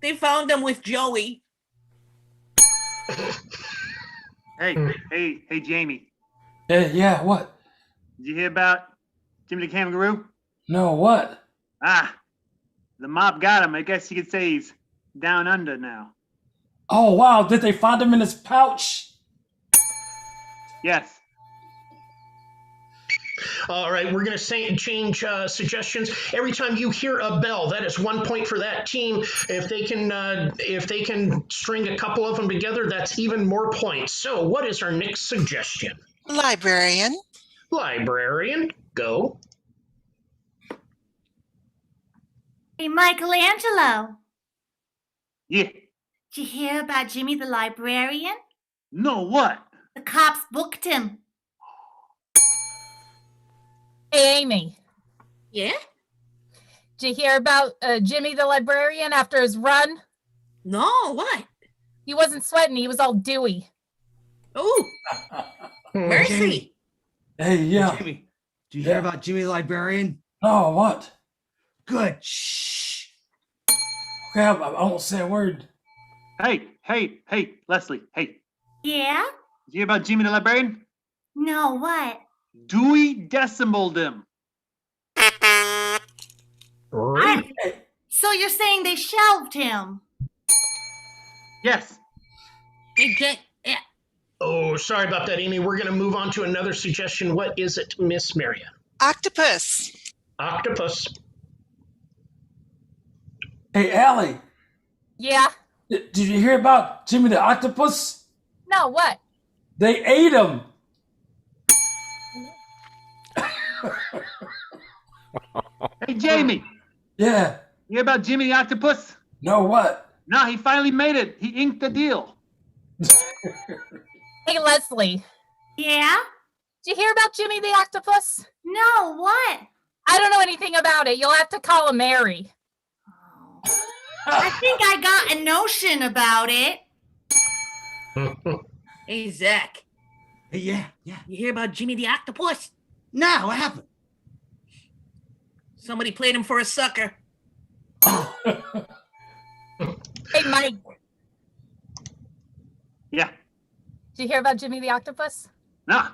They found him with Joey. Hey, Jamie. Yeah, what? Did you hear about Jimmy the Kangaroo? No, what? The mob got him. I guess you could say he's down under now. Oh, wow. Did they find him in his pouch? Yes. All right, we're going to change suggestions. Every time you hear a bell, that is 1 point for that team. If they can string a couple of them together, that's even more points. So, what is our next suggestion? Librarian. Librarian, go. Hey, Michelangelo. Yeah. Did you hear about Jimmy the librarian? No, what? The cops booked him. Hey, Amy. Yeah? Did you hear about Jimmy the librarian after his run? No, what? He wasn't sweating. He was all dewy. Oh, mercy. Hey, yeah. Jimmy, do you hear about Jimmy the librarian? No, what? Good. Shh. Okay, I won't say a word. Hey, Leslie. Hey, Yeah? did you hear about Jimmy the librarian? No, what? Dewey decimaled him. Right. So you're saying they shelved him? Yes. Hey, Jack. Yeah. Oh, sorry about that, Amy. We're going to move on to another suggestion. What is it, Miss Marianne? Octopus. Octopus. Hey, Allie. Yeah? Did you hear about Jimmy the Octopus? No, what? They ate him. Hey, Jamie, Yeah. you hear about Jimmy the Octopus? No, what? No, he finally made it. He inked the deal. Hey, Leslie, Yeah? did you hear about Jimmy the Octopus? No, what? I don't know anything about it. You'll have to call him Mary. I think I got a notion about it. Hey, Zach, Yeah. you hear about Jimmy the Octopus? No, what happened? Somebody played him for a sucker. Hey, Mike, Yeah. did you hear about Jimmy the Octopus? No,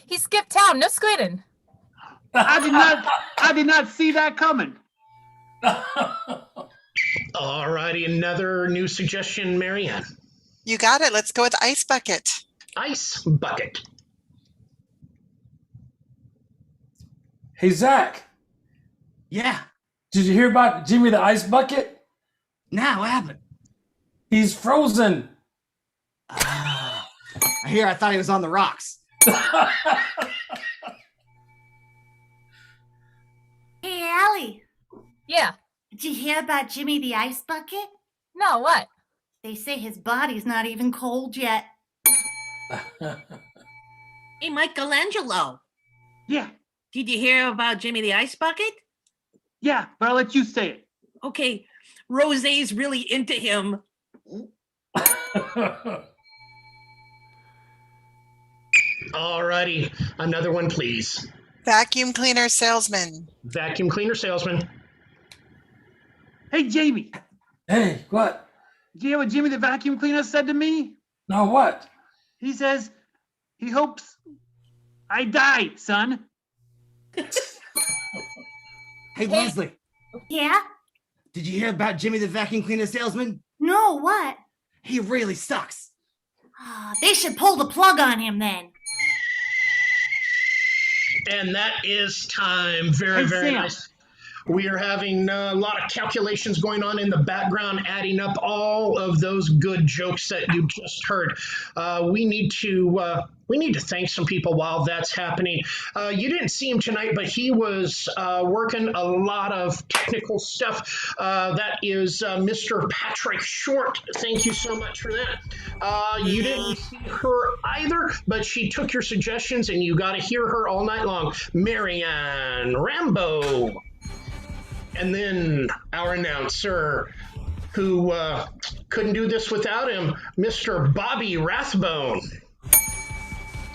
He skipped town. No squidding. I did not see that coming. All righty, another new suggestion, Marianne. You got it. Let's go with Ice Bucket. Ice bucket. Hey, Zach, Yeah. did you hear about Jimmy the Ice Bucket? No, what happened? He's frozen. I thought he was on the rocks. Hey, Allie, Yeah. did you hear about Jimmy the Ice Bucket? No, what? They say his body's not even cold yet. Hey, Michelangelo, Yeah, did you hear about Jimmy the Ice Bucket? yeah, but I'll let you say it. Okay, Rosé's really into him. All righty, another one, please. Vacuum cleaner salesman. Vacuum cleaner salesman. Hey, Jamie, Hey, what? did you hear what Jimmy the vacuum cleaner said to me? No, what? He says he hopes I die, son. Hey, Leslie, Yeah? did you hear about Jimmy the vacuum cleaner salesman? No, what? He really sucks. They should pull the plug on him then. And that is time. Very, Hey, very Sam. nice. We are having a lot of calculations going on in the background, adding up all of those good jokes that you just heard. We need to thank some people while that's happening. You didn't see him tonight, but he was working a lot of technical stuff. That is Mr. Patrick Short. Thank you so much for that. You didn't see her either, but she took your suggestions, and you got to hear her all night long. Marianne Rambo. And then our announcer, who couldn't do this without him, Mr. Bobby Rathbone.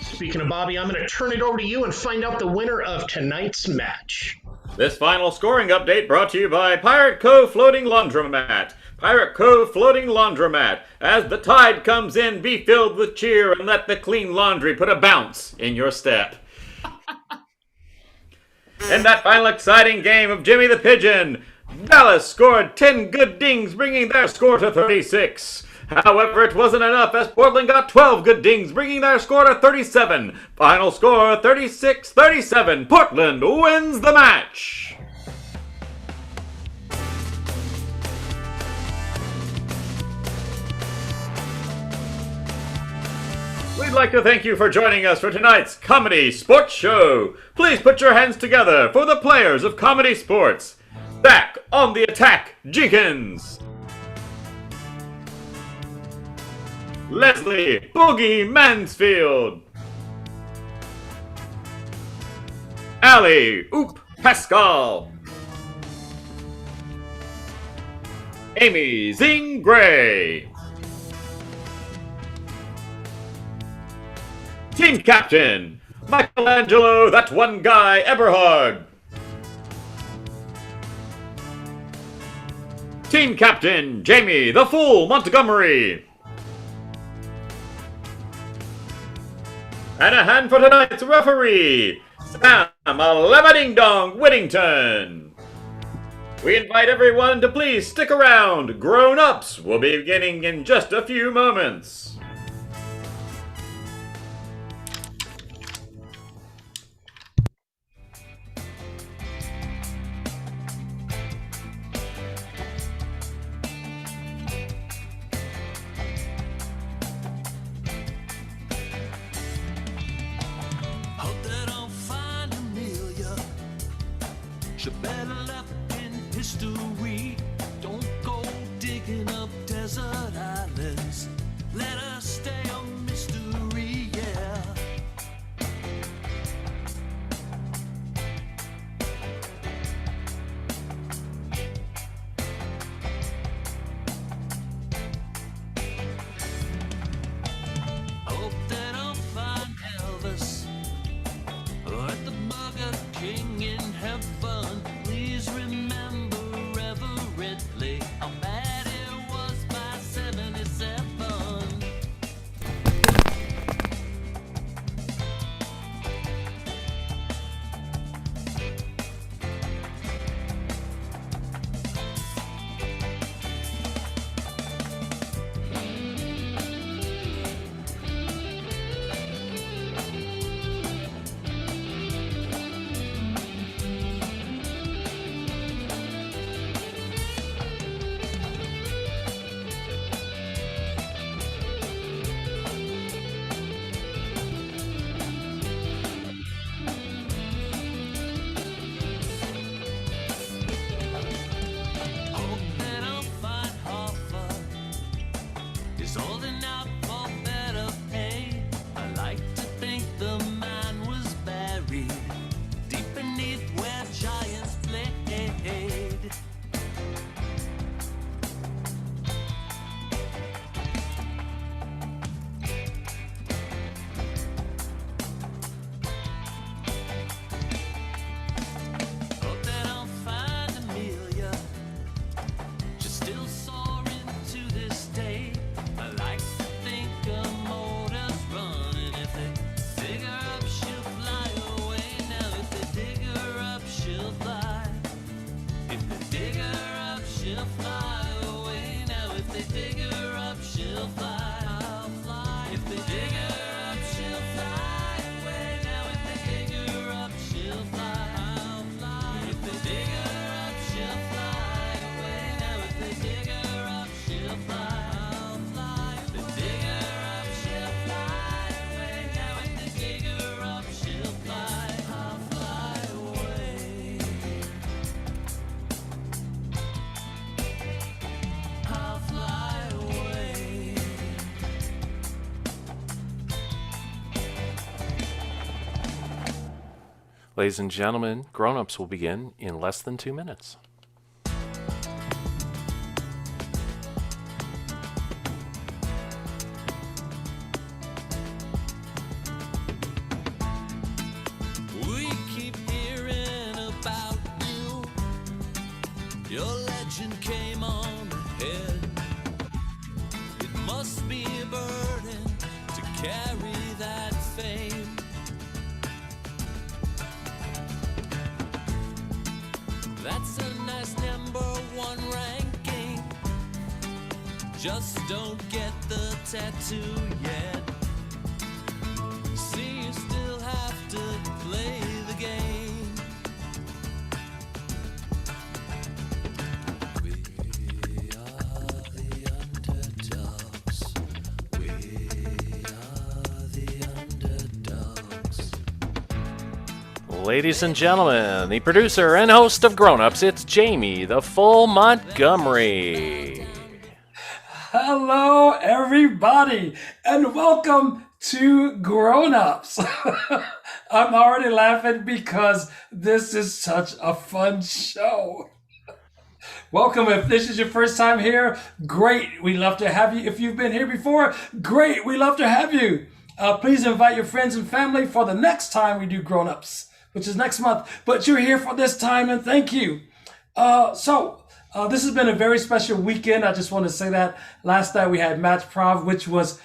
Speaking of Bobby, I'm going to turn it over to you and find out the winner of tonight's match. This final scoring update brought to you by Pirate Cove Floating Laundromat. Pirate Cove Floating Laundromat. As the tide comes in, be filled with cheer and let the clean laundry put a bounce in your step. In that final exciting game of Jimmy the Pigeon, Dallas scored 10 good dings, bringing their score to 36. However, it wasn't enough as Portland got 12 good dings, bringing their score to 37. Final score 36-37. Portland wins the match. We'd like to thank you for joining us for tonight's Comedy Sports Show. Please put your hands together for the players of Comedy Sports. Back on the attack, Jenkins. Leslie Boogie Mansfield. Allie Oop Pascal. Amy Zing Gray. Team Captain, Michelangelo, that one guy, Eberhard. Team Captain, Jamie, the Fool, Montgomery. And a hand for tonight's referee, Sam, Ding Dong, Whittington. We invite everyone to please stick around. Groan Ups will be beginning in just a few moments. The better left in history. Don't go digging up desert islands. Let us stay a mystery, yeah. Hope that I'll find Elvis or at the Burger King in heaven. Please remember reverently how bad it was by 77. Hope that I'll find Hoffa is holding out for better pay. I like to think the man was buried deep beneath where giants played. Hope that I'll find Amelia. She's still soaring to this day. I like to think her motor's running. If they dig her up, she'll fly away. Now if they dig her up, she'll fly. If they dig her up, she'll fly away. Now if they dig her up, she'll fly. I'll fly. If they dig her up, she'll fly away. Now if they dig her up, she'll fly. I'll fly. If they dig her up, she'll fly away. Now if they dig her up, she'll fly. I'll fly. If they dig her up, she'll fly away. Now if they dig her up, she'll fly. I'll fly away. I'll fly away. Ladies and gentlemen, Grown Ups will begin in less than 2 minutes. We keep hearing about you. Your legend came on ahead. It must be a burden to carry that fame. That's a nice #1 ranking. Just don't get the tattoo yet. See, you still have to play the game. We are the underdogs. We are the underdogs. Ladies and gentlemen, the producer and host of Grown Ups, it's Jamie, the full Montgomery. Hello, everybody, and welcome to Grown Ups. I'm already laughing because this is such a fun show. Welcome. If this is your first time here, great. We'd love to have you. If you've been here before, great. We'd love to have you. Please invite your friends and family for the next time we do Grown Ups, which is next month. But you're here for this time, and thank you. This has been a very special weekend. I just want to say that. Last night we had Match Prov, which was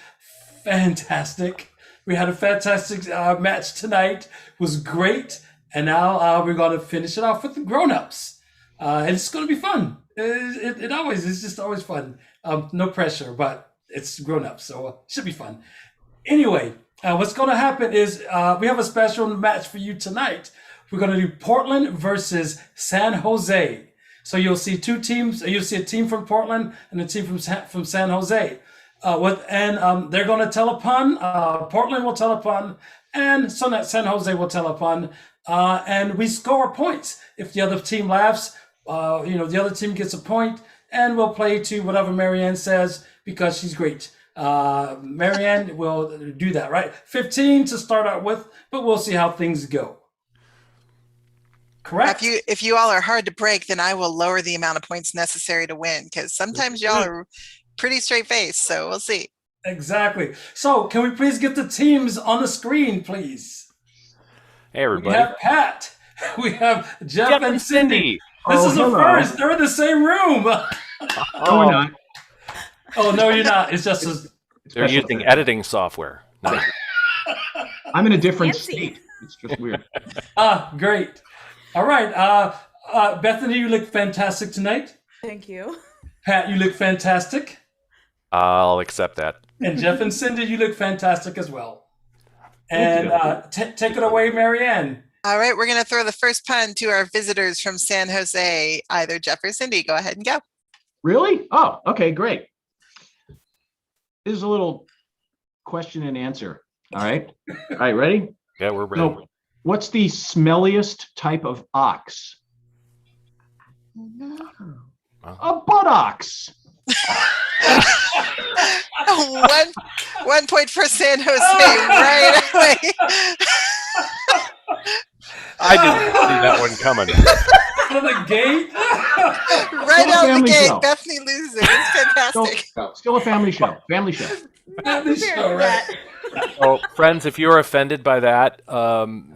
fantastic. We had a fantastic match tonight. It was great. And now we're going to finish it off with the Grown Ups. And it's going to be fun. It's just always fun. No pressure, but it's Grown Ups, so it should be fun. Anyway, what's going to happen is we have a special match for you tonight. We're going to do Portland versus San Jose. So you'll see two teams. You'll see a team from Portland and a team from San Jose. They're going to tell a pun. Portland will tell a pun, and San Jose will telefon, and we score points. If the other team laughs, the other team gets a point, and we'll play to whatever Marianne says because she's great. Marianne will do that, right? 15 to start out with, but we'll see how things go. Correct. If you all are hard to break, then I will lower the amount of points necessary to win, because sometimes y'all are pretty straight faced. So we'll see. Exactly. So can we please get the teams on the screen, please? Hey, everybody. We have Pat. We have Jeff and Cindy. This is hello. a first. They're in the same room. No, we're not. Oh, no, you're not. It's just They're using editing software. Nice. I'm in a different state. It's just weird. Great. All right. Bethany, you look fantastic tonight. Thank you. Pat, you look fantastic. I'll accept that. And Jeff and Cindy, you look fantastic as well. And take it away, Marianne. All right, we're going to throw the first pun to our visitors from San Jose, either Jeff or Cindy. Go ahead and go. Really? Oh, okay, great. This is a little question and answer. All right. All right, ready? Yeah, we're ready. So, what's the smelliest type of ox? A buttocks. One point for San Jose right away. I didn't see that one coming. From the gate? Right out the gate, show. Bethany loses. It's fantastic. Still a family show. Family show. Family show, right? So, friends, if you're offended by that,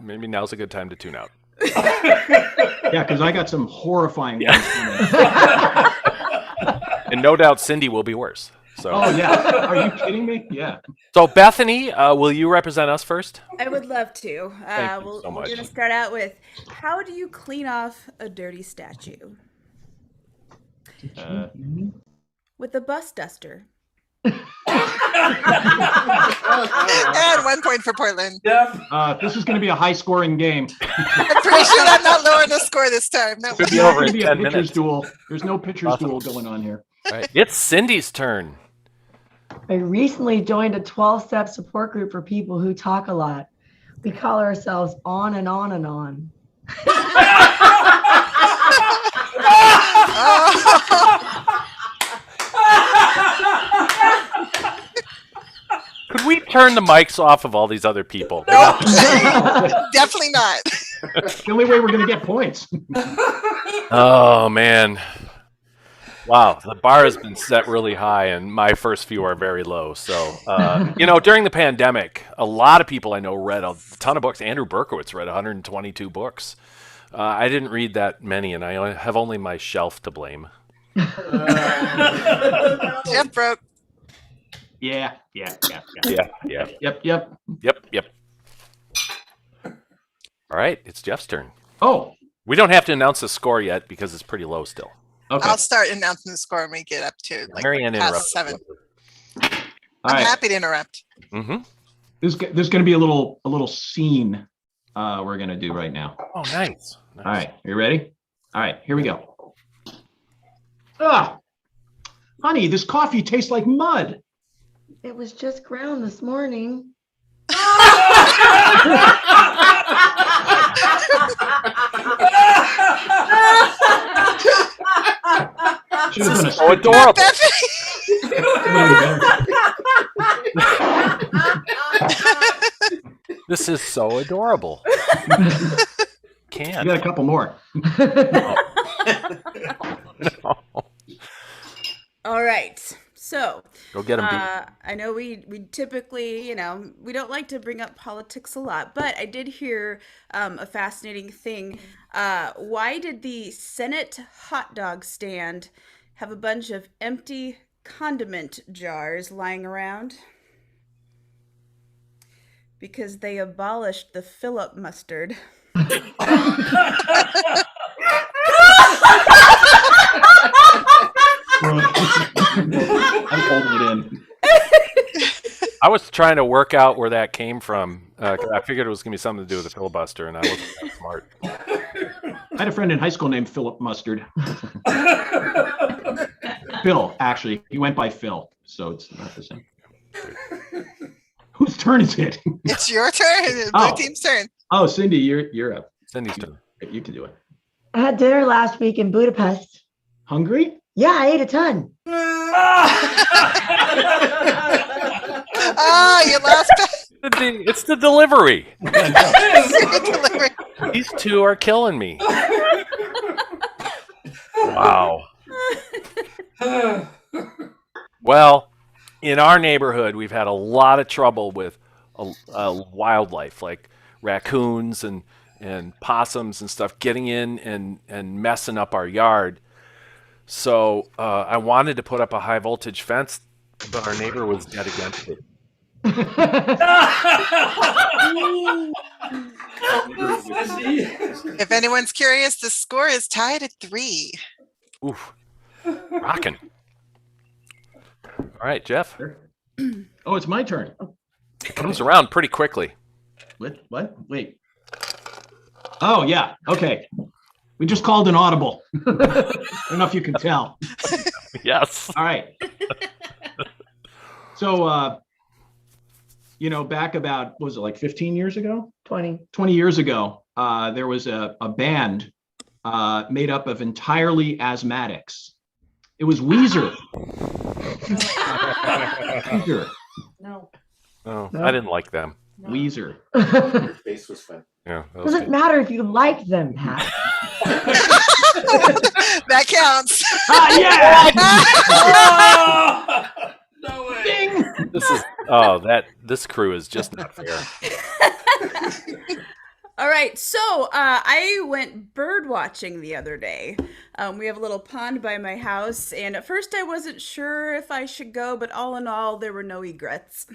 maybe now's a good time to tune out. Yeah, because I got some horrifying ones coming. And no doubt Cindy will be worse. So. Oh, yeah. Are you kidding me? Yeah. So, Bethany, will you represent us first? I would love to. Thank you so much. We're going to start out with, how do you clean off a dirty statue? With a bus duster. And 1 point for Portland. Yep. This is going to be a high-scoring game. I'm pretty sure I'm not lowering the score this time. No. Could be over in It's 10 a pitcher's minutes. duel. There's no pitcher's duel going on here. All right. It's Cindy's turn. I recently joined a 12-step support group for people who talk a lot. We call ourselves On and On and On. Could we turn the mics off of all these other people? Nope. Definitely not. The only way we're going to get points. Oh, man. Wow, the bar has been set really high, and my first few are very low. So, during the pandemic, a lot of people I know read a ton of books. Andrew Berkowitz read 122 books. I didn't read that many, and I have only my shelf to blame. Jeff broke. Yeah. Yep. All right, it's Jeff's turn. Oh. We don't have to announce the score yet because it's pretty low still. Okay. I'll start announcing the score when we get up to Marianne past interrupted. 7. All I'm right. happy to interrupt. Mm-hmm. There's going to be a little scene we're going to do right now. Oh, nice. All right. Are you ready? All right. Here we go. Ah, honey, this coffee tastes like mud. It was just ground this morning. Should have done a So adorable. This is so adorable. You got a couple more. All right. So, Go get 'em, Pete. I know we typically, we don't like to bring up politics a lot, but I did hear a fascinating thing. Why did the Senate hot dog stand have a bunch of empty condiment jars lying around? Because they abolished the Philip mustard. I'm holding it in. I was trying to work out where that came from. 'Cause I figured it was going to be something to do with the filibuster, and I wasn't that smart. I had a friend in high school named Philip Mustard. Phil, actually. He went by Phil, so it's not the same. Who's turn is it? It's your turn. Blue team's turn. Oh, Cindy, you're up. Cindy's turn. You can do it. I had dinner last week in Budapest. Hungry? Yeah, I ate a ton. You lost. It's the delivery. These two are killing me. Wow. Well, in our neighborhood, we've had a lot of trouble with wildlife, like raccoons and possums and stuff getting in and messing up our yard. So I wanted to put up a high voltage fence, but our neighbor was dead against it. If anyone's curious, the score is tied at 3. Oof. Rocking. All right, Jeff. Oh, it's my turn. It comes around pretty quickly. What? Wait. Oh, yeah. Okay. We just called an audible. I don't know if you can tell. Yes. All right. So, back about, what was it, like 15 years ago? 20 years ago, there was a band made up of entirely asthmatics. It was Weezer. Weezer. No. Oh, I didn't like them. No. Weezer. Your face was fun. Yeah. Doesn't matter if you like them, Pat. That counts. Yeah. No way. Ding. This crew is just not fair. All right, so I went bird watching the other day. We have a little pond by my house, and at first I wasn't sure if I should go, but all in all, there were no egrets.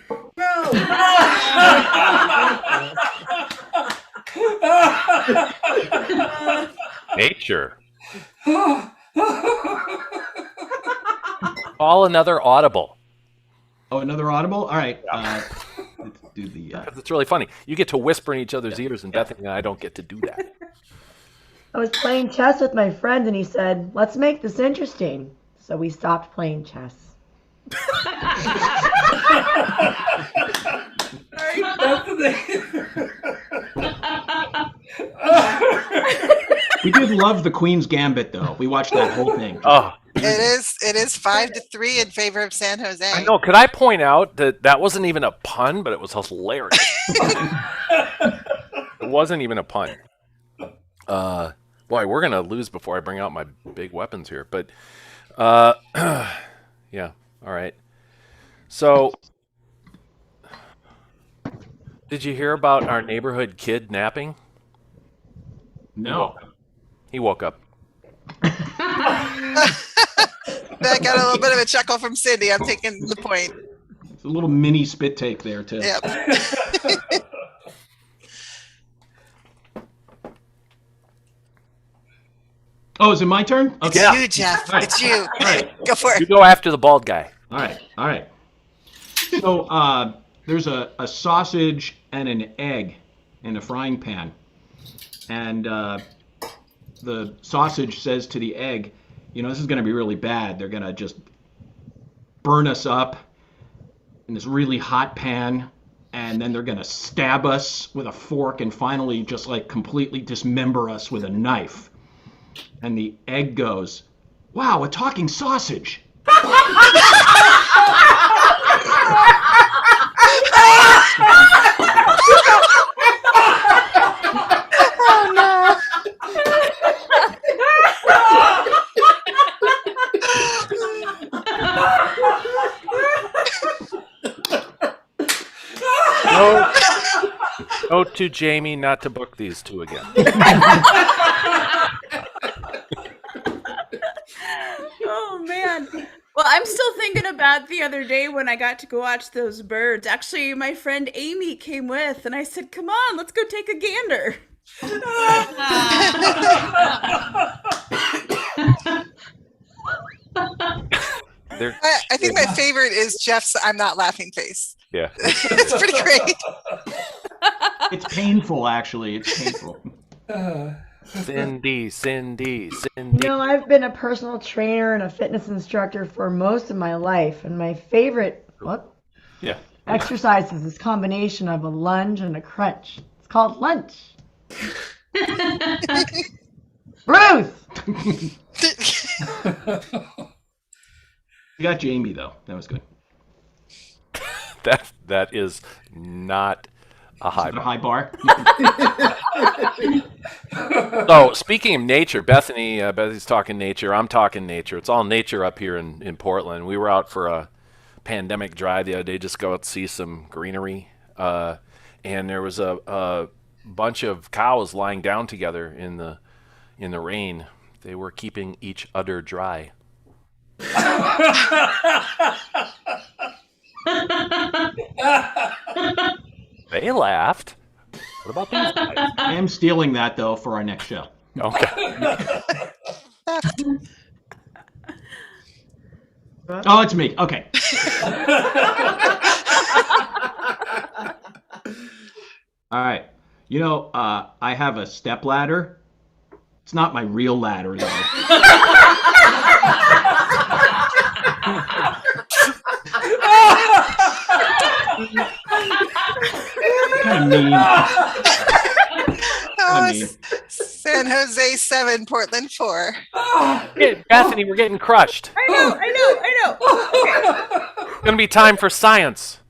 Nature. Call another audible. Oh, another audible? All right. Let's do the... It's really funny. You get to whisper in each other's ears, and Bethany and I don't get to do that. I was playing chess with my friend and he said, let's make this interesting. So we stopped playing chess. We did love the Queen's Gambit, though. We watched that whole thing. Oh. It is 5-3 in favor of San Jose. I know. Could I point out that wasn't even a pun, but it was hilarious. It wasn't even a pun. Boy, we're gonna lose before I bring out my big weapons here. But yeah. All right. So, did you hear about our neighborhood kid napping? No. He woke up. I got a little bit of a chuckle from Cindy. I'm taking the point. It's a little mini spit take there, too. Yep. Oh, is it my turn? It's you, Jeff. Right. It's you. All right. Go for it. You go after the bald guy. All right. So there's a sausage and an egg in a frying pan. And the sausage says to the egg, this is going to be really bad. They're going to just burn us up in this really hot pan. And then they're going to stab us with a fork and finally just like completely dismember us with a knife. And the egg goes, wow, a talking sausage. Oh no. Note to Jamie not to book these two again. Oh man. Well, I'm still thinking about the other day when I got to go watch those birds. Actually, my friend Amy came with, and I said, "Come on, let's go take a gander." I think my favorite is Jeff's "I'm not laughing" face. Yeah, it's pretty great. It's painful, actually. It's painful. Cindy. I've been a personal trainer and a fitness instructor for most of my life, and my favorite Exercise is this combination of a lunge and a crunch. It's called lunch. Ruth! You got Jamie, though. That was good. That is not a high bar. So speaking of nature, Bethany's talking nature. I'm talking nature. It's all nature up here in Portland. We were out for a pandemic drive the other day, just go out to see some greenery, and there was a bunch of cows lying down together in the rain. They were keeping each other dry. They laughed. What about these guys? I am stealing that, though, for our next show. Okay. Oh, it's me. Okay. All right. You know, I have a step ladder. It's not my real ladder, though. Kind of mean. San Jose 7, Portland 4. Bethany, we're getting crushed. I know. Okay. It's going to be time for science.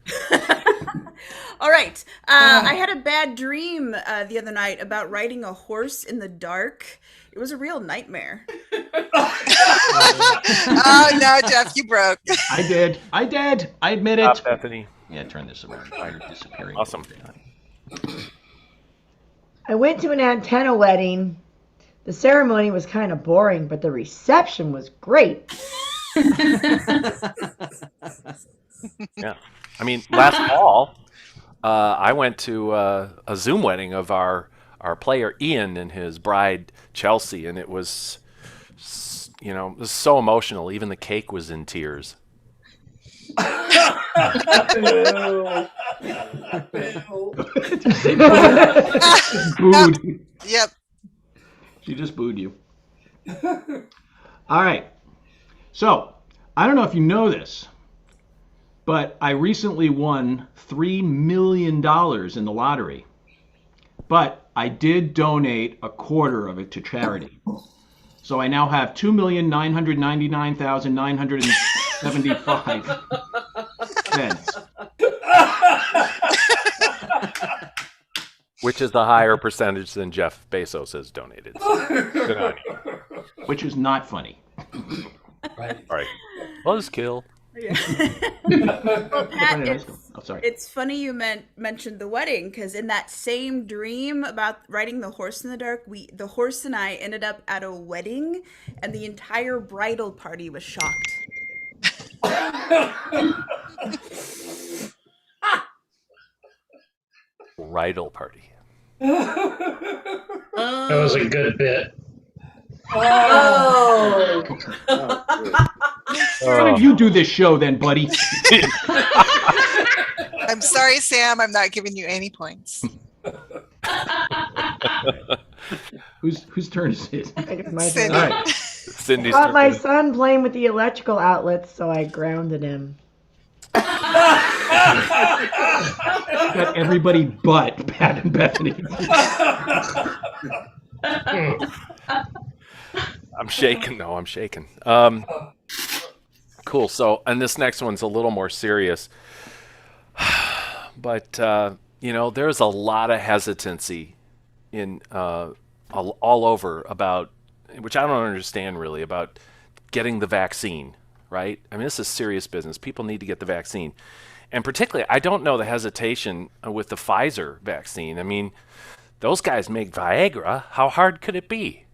All right. I had a bad dream the other night about riding a horse in the dark. It was a real nightmare. Oh, no, Jeff, you broke. I did. I admit it. Stop, Bethany. Yeah, turn this around. I'm disappearing. Awesome. I went to an antenna wedding. The ceremony was kind of boring, but the reception was great. Yeah. I mean, last fall, I went to a Zoom wedding of our player Ian and his bride Chelsea, and it was, it was so emotional. Even the cake was in tears. Booed. Yep. She just booed you. All right. So, I don't know if you know this, but I recently won $3 million in the lottery. But I did donate a quarter of it to charity. So I now have 2,999,975 cents. Which is the higher percentage than Jeff Bezos has donated. So, good on you. Which is not funny. Right. Buzzkill. Yeah. Well, Pat, it's funny you mentioned the wedding, because in that same dream about riding the horse in the dark, the horse and I ended up at a wedding, and the entire bridal party was shocked. Bridal party. That was a good bit. Oh. Why did you do this show then, buddy? I'm sorry, Sam. I'm not giving you any points. Whose turn is it? My Cindy. turn. All right. Cindy's Caught turn. my son playing with the electrical outlets, so I grounded him. Got everybody but Pat and Bethany. I'm shaking, though. I'm shaking. Cool. So, and this next one's a little more serious. But, there's a lot of hesitancy in all over about, which I don't understand really, about getting the vaccine, right? I mean, this is serious business. People need to get the vaccine. And particularly, I don't know the hesitation with the Pfizer vaccine. I mean, those guys make Viagra. How hard could it be?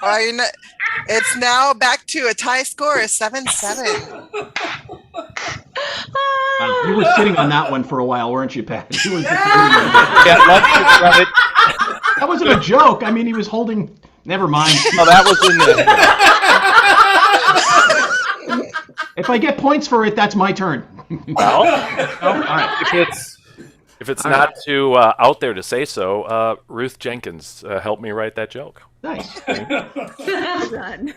Well, it's now back to a tie score of 7-7. You were sitting on that one for a while, weren't you, Pat? You were just that wasn't a joke. I mean, he was holding. Never mind. Oh, that was in there. If I get points for it, that's my turn. Well, all right. If it's not too out there to say so, Ruth Jenkins helped me write that joke. Nice. Well done.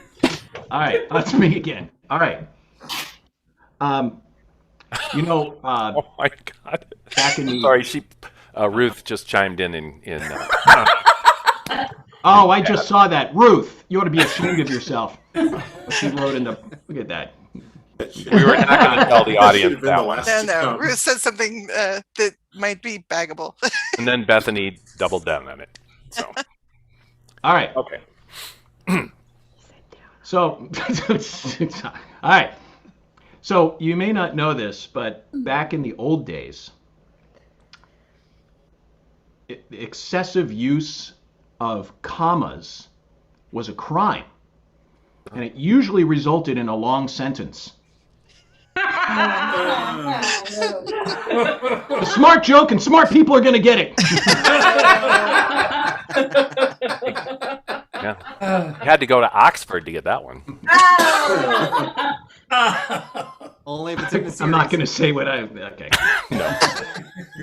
All right, that's me again. All right. You know, Oh my God. back in the Sorry, Ruth just chimed in. Oh, I just saw that. Ruth, you ought to be ashamed of yourself. She wrote in the. Look at that. We were not going to tell the audience that one. No. Ruth said something that might be baggable. And then Bethany doubled down on it. So. All right. Okay. So, all right. So you may not know this, but back in the old days, excessive use of commas was a crime, and it usually resulted in a long sentence. A smart joke, and smart people are going to get it. Yeah. You had to go to Oxford to get that one. Only if it's in the series. I'm not going to say what I. Okay. No.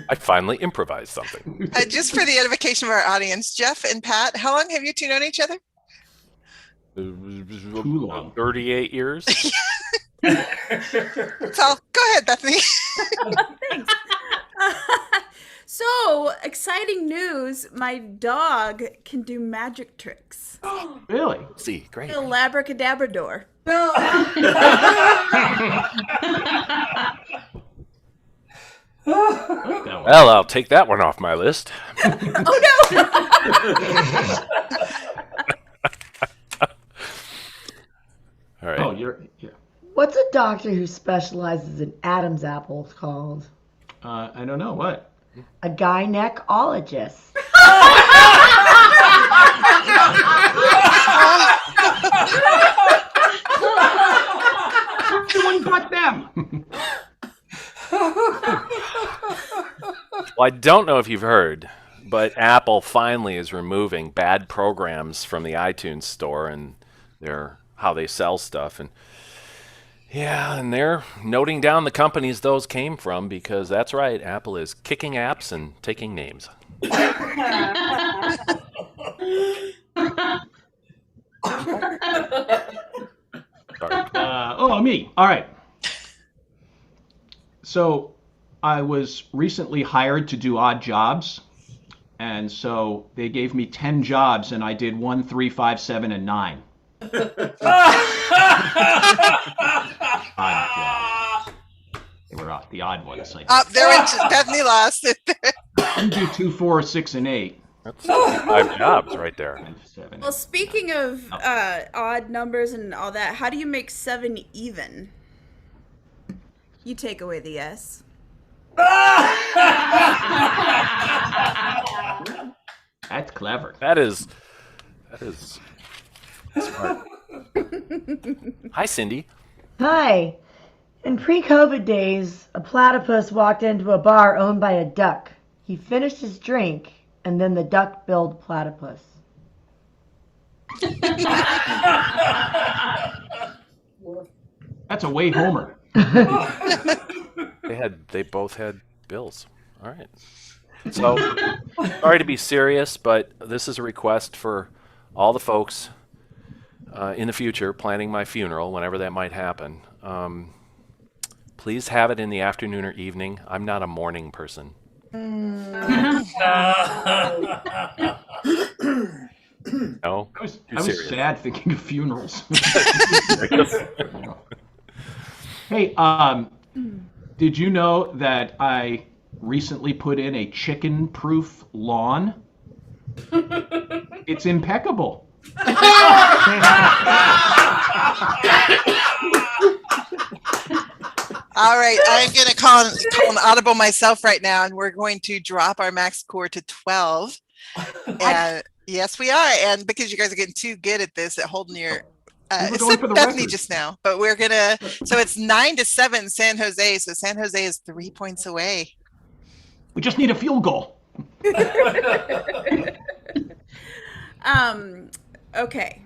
I finally improvised something. Just for the edification of our audience, Jeff and Pat, how long have you two known each other? Too long. 38 years. So go ahead, Bethany. Thanks. So, exciting news. My dog can do magic tricks. Really? See, great. A labracadabrador. Well, I'll take that one off my list. Oh, no! All right. Oh, you're. Yeah. What's a doctor who specializes in Adam's apples called? I don't know what. A gynecologist. Everyone but them. Well, I don't know if you've heard, but Apple finally is removing bad programs from the iTunes store and how they sell stuff. And yeah, and they're noting down the companies those came from because that's right, Apple is kicking apps and taking names. Me. All right. So I was recently hired to do odd jobs. And so they gave me 10 jobs and I did 1, 3, 5, 7, and 9. Odd jobs. They were the odd ones. Like, Bethany lost it. you do 2, 4, 6, and 8. That's 5 jobs right there. 7. Well, speaking of odd numbers and all that, how do you make 7 even? You take away the S. That's clever. That is smart. Hi, Cindy. Hi. In pre-COVID days, a platypus walked into a bar owned by a duck. He finished his drink, and then the duck billed platypus. That's a way Homer. They both had bills. All right. So, sorry to be serious, but this is a request for all the folks in the future planning my funeral, whenever that might happen. Please have it in the afternoon or evening. I'm not a morning person. No? I was sad thinking of funerals. Hey, did you know that I recently put in a chicken-proof lawn? It's impeccable. All right, I'm going to call an audible myself right now, and we're going to drop our max score to 12. And yes, we are. And because you guys are getting too good at this, at holding your except Bethany record just now, but we're gonna. So it's 9-7 San Jose. So San Jose is 3 points away. We just need a field goal. Okay.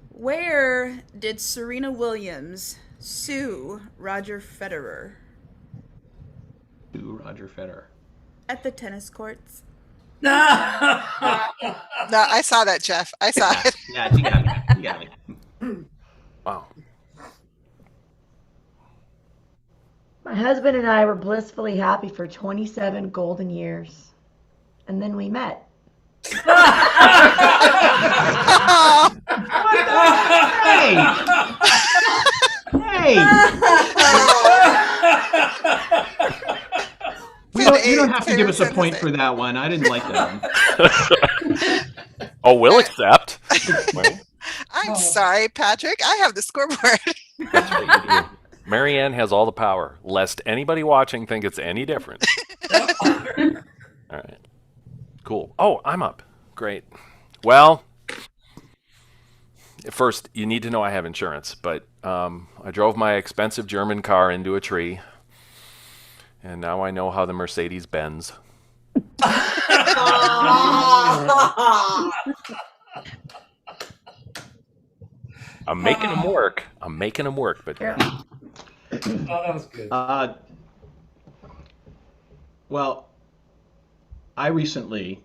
Where did Serena Williams sue Roger Federer? Sue Roger Federer. At the tennis courts. No, I saw that, Jeff. I saw it. Yeah, you got me. Wow. My husband and I were blissfully happy for 27 golden years. And then we met. Hey! Hey! You don't have to give us a point for that one. I didn't like that one. Oh, we'll accept. I'm sorry, Patrick. I have the scoreboard. That's what you do. Marianne has all the power, lest anybody watching think it's any different. All right. Cool. Oh, I'm up. Great. Well, first, you need to know I have insurance, but I drove my expensive German car into a tree, and now I know how the Mercedes bends. I'm making them work. But Oh, that was good. Well, I recently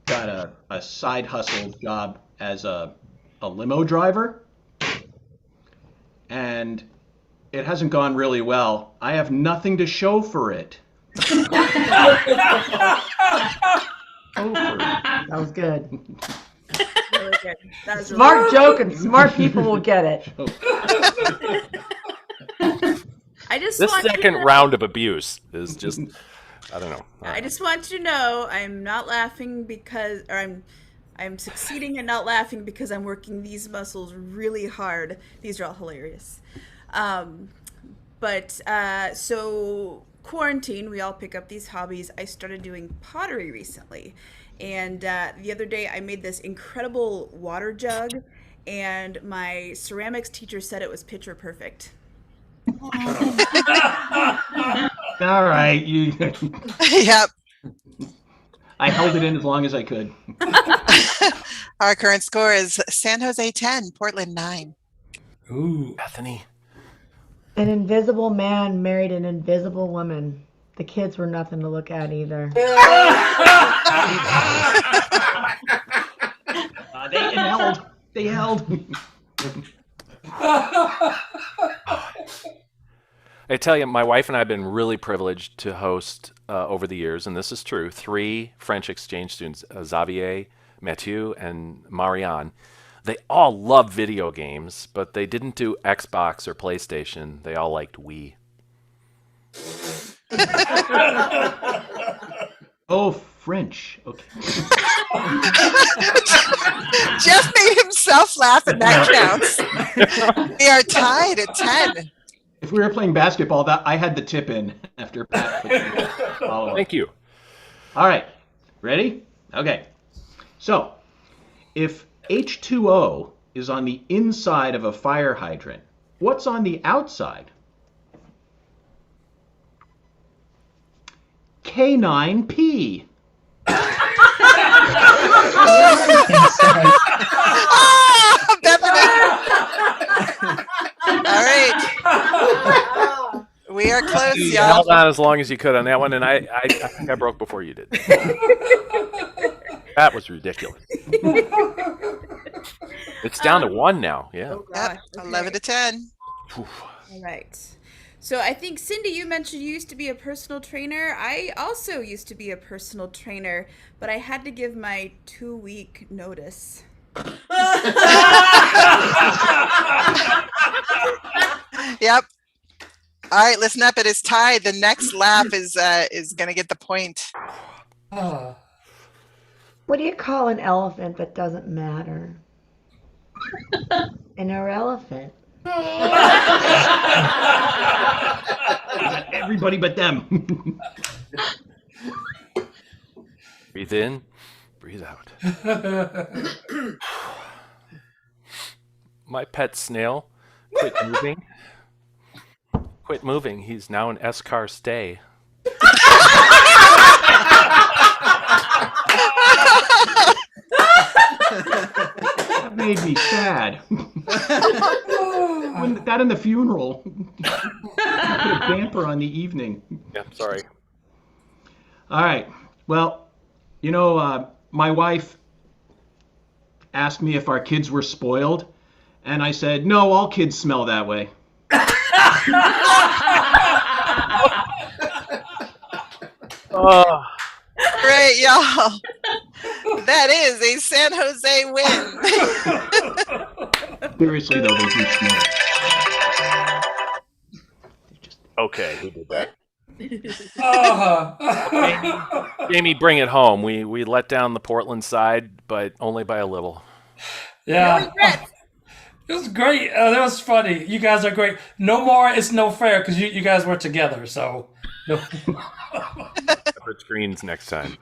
got a side hustle job as a limo driver, and it hasn't gone really well. I have nothing to show for it. That was good. Really good. That was really Smart good. joke, and smart people will get it. I just This want second you to, round of abuse is just, I don't know. I just want you to know I'm not laughing because, or I'm succeeding and not laughing because I'm working these muscles really hard. These are all hilarious. So quarantine, we all pick up these hobbies. I started doing pottery recently. And the other day I made this incredible water jug, and my ceramics teacher said it was picture perfect. All right, you. Yep. I held it in as long as I could. Our current score is San Jose 10, Portland 9. Ooh, Bethany. An invisible man married an invisible woman. The kids were nothing to look at either. They held. I tell you, my wife and I have been really privileged to host over the years, and this is true, 3 French exchange students, Xavier, Mathieu, and Marianne. They all love video games, but they didn't do Xbox or PlayStation. They all liked Wii. Oh, French. Okay. Jeff made himself laugh, and that counts. We are tied at 10. If we were playing basketball, that I had the tip in after Pat. Thank you. All right, ready? Okay. So, if H2O is on the inside of a fire hydrant, what's on the outside? K9P. All right. We are close, You y'all. held on as long as you could on that one, and I think I broke before you did. That was ridiculous. It's down to 1 now. Yeah. Oh, gosh. Yep, 11 to 10. All right. So I think, Cindy, you mentioned you used to be a personal trainer. I also used to be a personal trainer, but I had to give my 2-week notice. Yep. All right, listen up. It is tied. The next laugh is going to get the point. What do you call an elephant that doesn't matter? An irrelephant. Everybody but them. Breathe in, breathe out. My pet snail, quit moving. Quit moving. He's now an S-car stay. That made me sad. That in the funeral. Put a damper on the evening. Yeah, sorry. All right. Well, you know, my wife asked me if our kids were spoiled, And I said, no, all kids smell that way. Oh, Great, y'all. That is a San Jose win. Seriously, though, they do smell. okay, who did that? Uh-huh. Jamie, bring it home. We let down the Portland side, but only by a little. Yeah. It was great. That was funny. You guys are great. No more It's No Fair because you guys were together. So, no. Separate screens next time.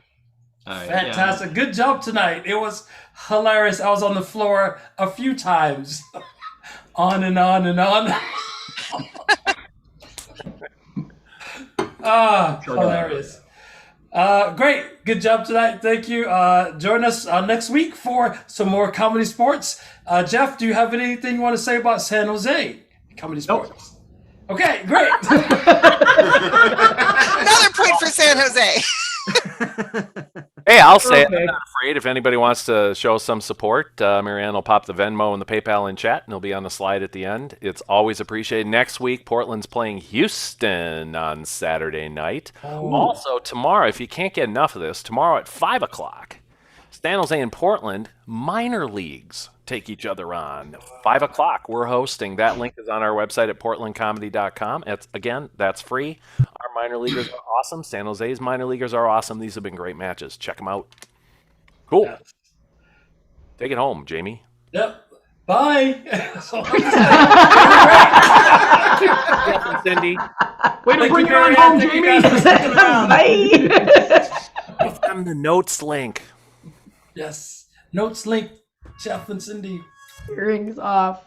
Fantastic. Yeah. Good job tonight. It was hilarious. I was on the floor a few times. On and on and on. Hilarious. Great. Good job tonight. Thank you. Join us next week for some more comedy sports. Jeff, do you have anything you want to say about San Jose comedy sports? Nope. Okay, great. Another point for San Jose. Hey, I'll say it. I'm not afraid. If anybody wants to show some support, Marianne will pop the Venmo and the PayPal in chat, and it'll be on the slide at the end. It's always appreciated. Next week, Portland's playing Houston on Saturday night. Oh. Also, tomorrow, if you can't get enough of this, tomorrow at 5 o'clock, San Jose and Portland minor leagues take each other on. 5 o'clock, we're hosting. That link is on our website at portlandcomedy.com. Again, that's free. Our minor leaguers are awesome. San Jose's minor leaguers are awesome. These have been great matches. Check them out. Cool. Yes. Take it home, Jamie. Yep. Bye. Jeff and Cindy. Way to bring it on home, Jamie. Bye. Give them the notes link. Yes. Notes link. Jeff and Cindy. Rings off.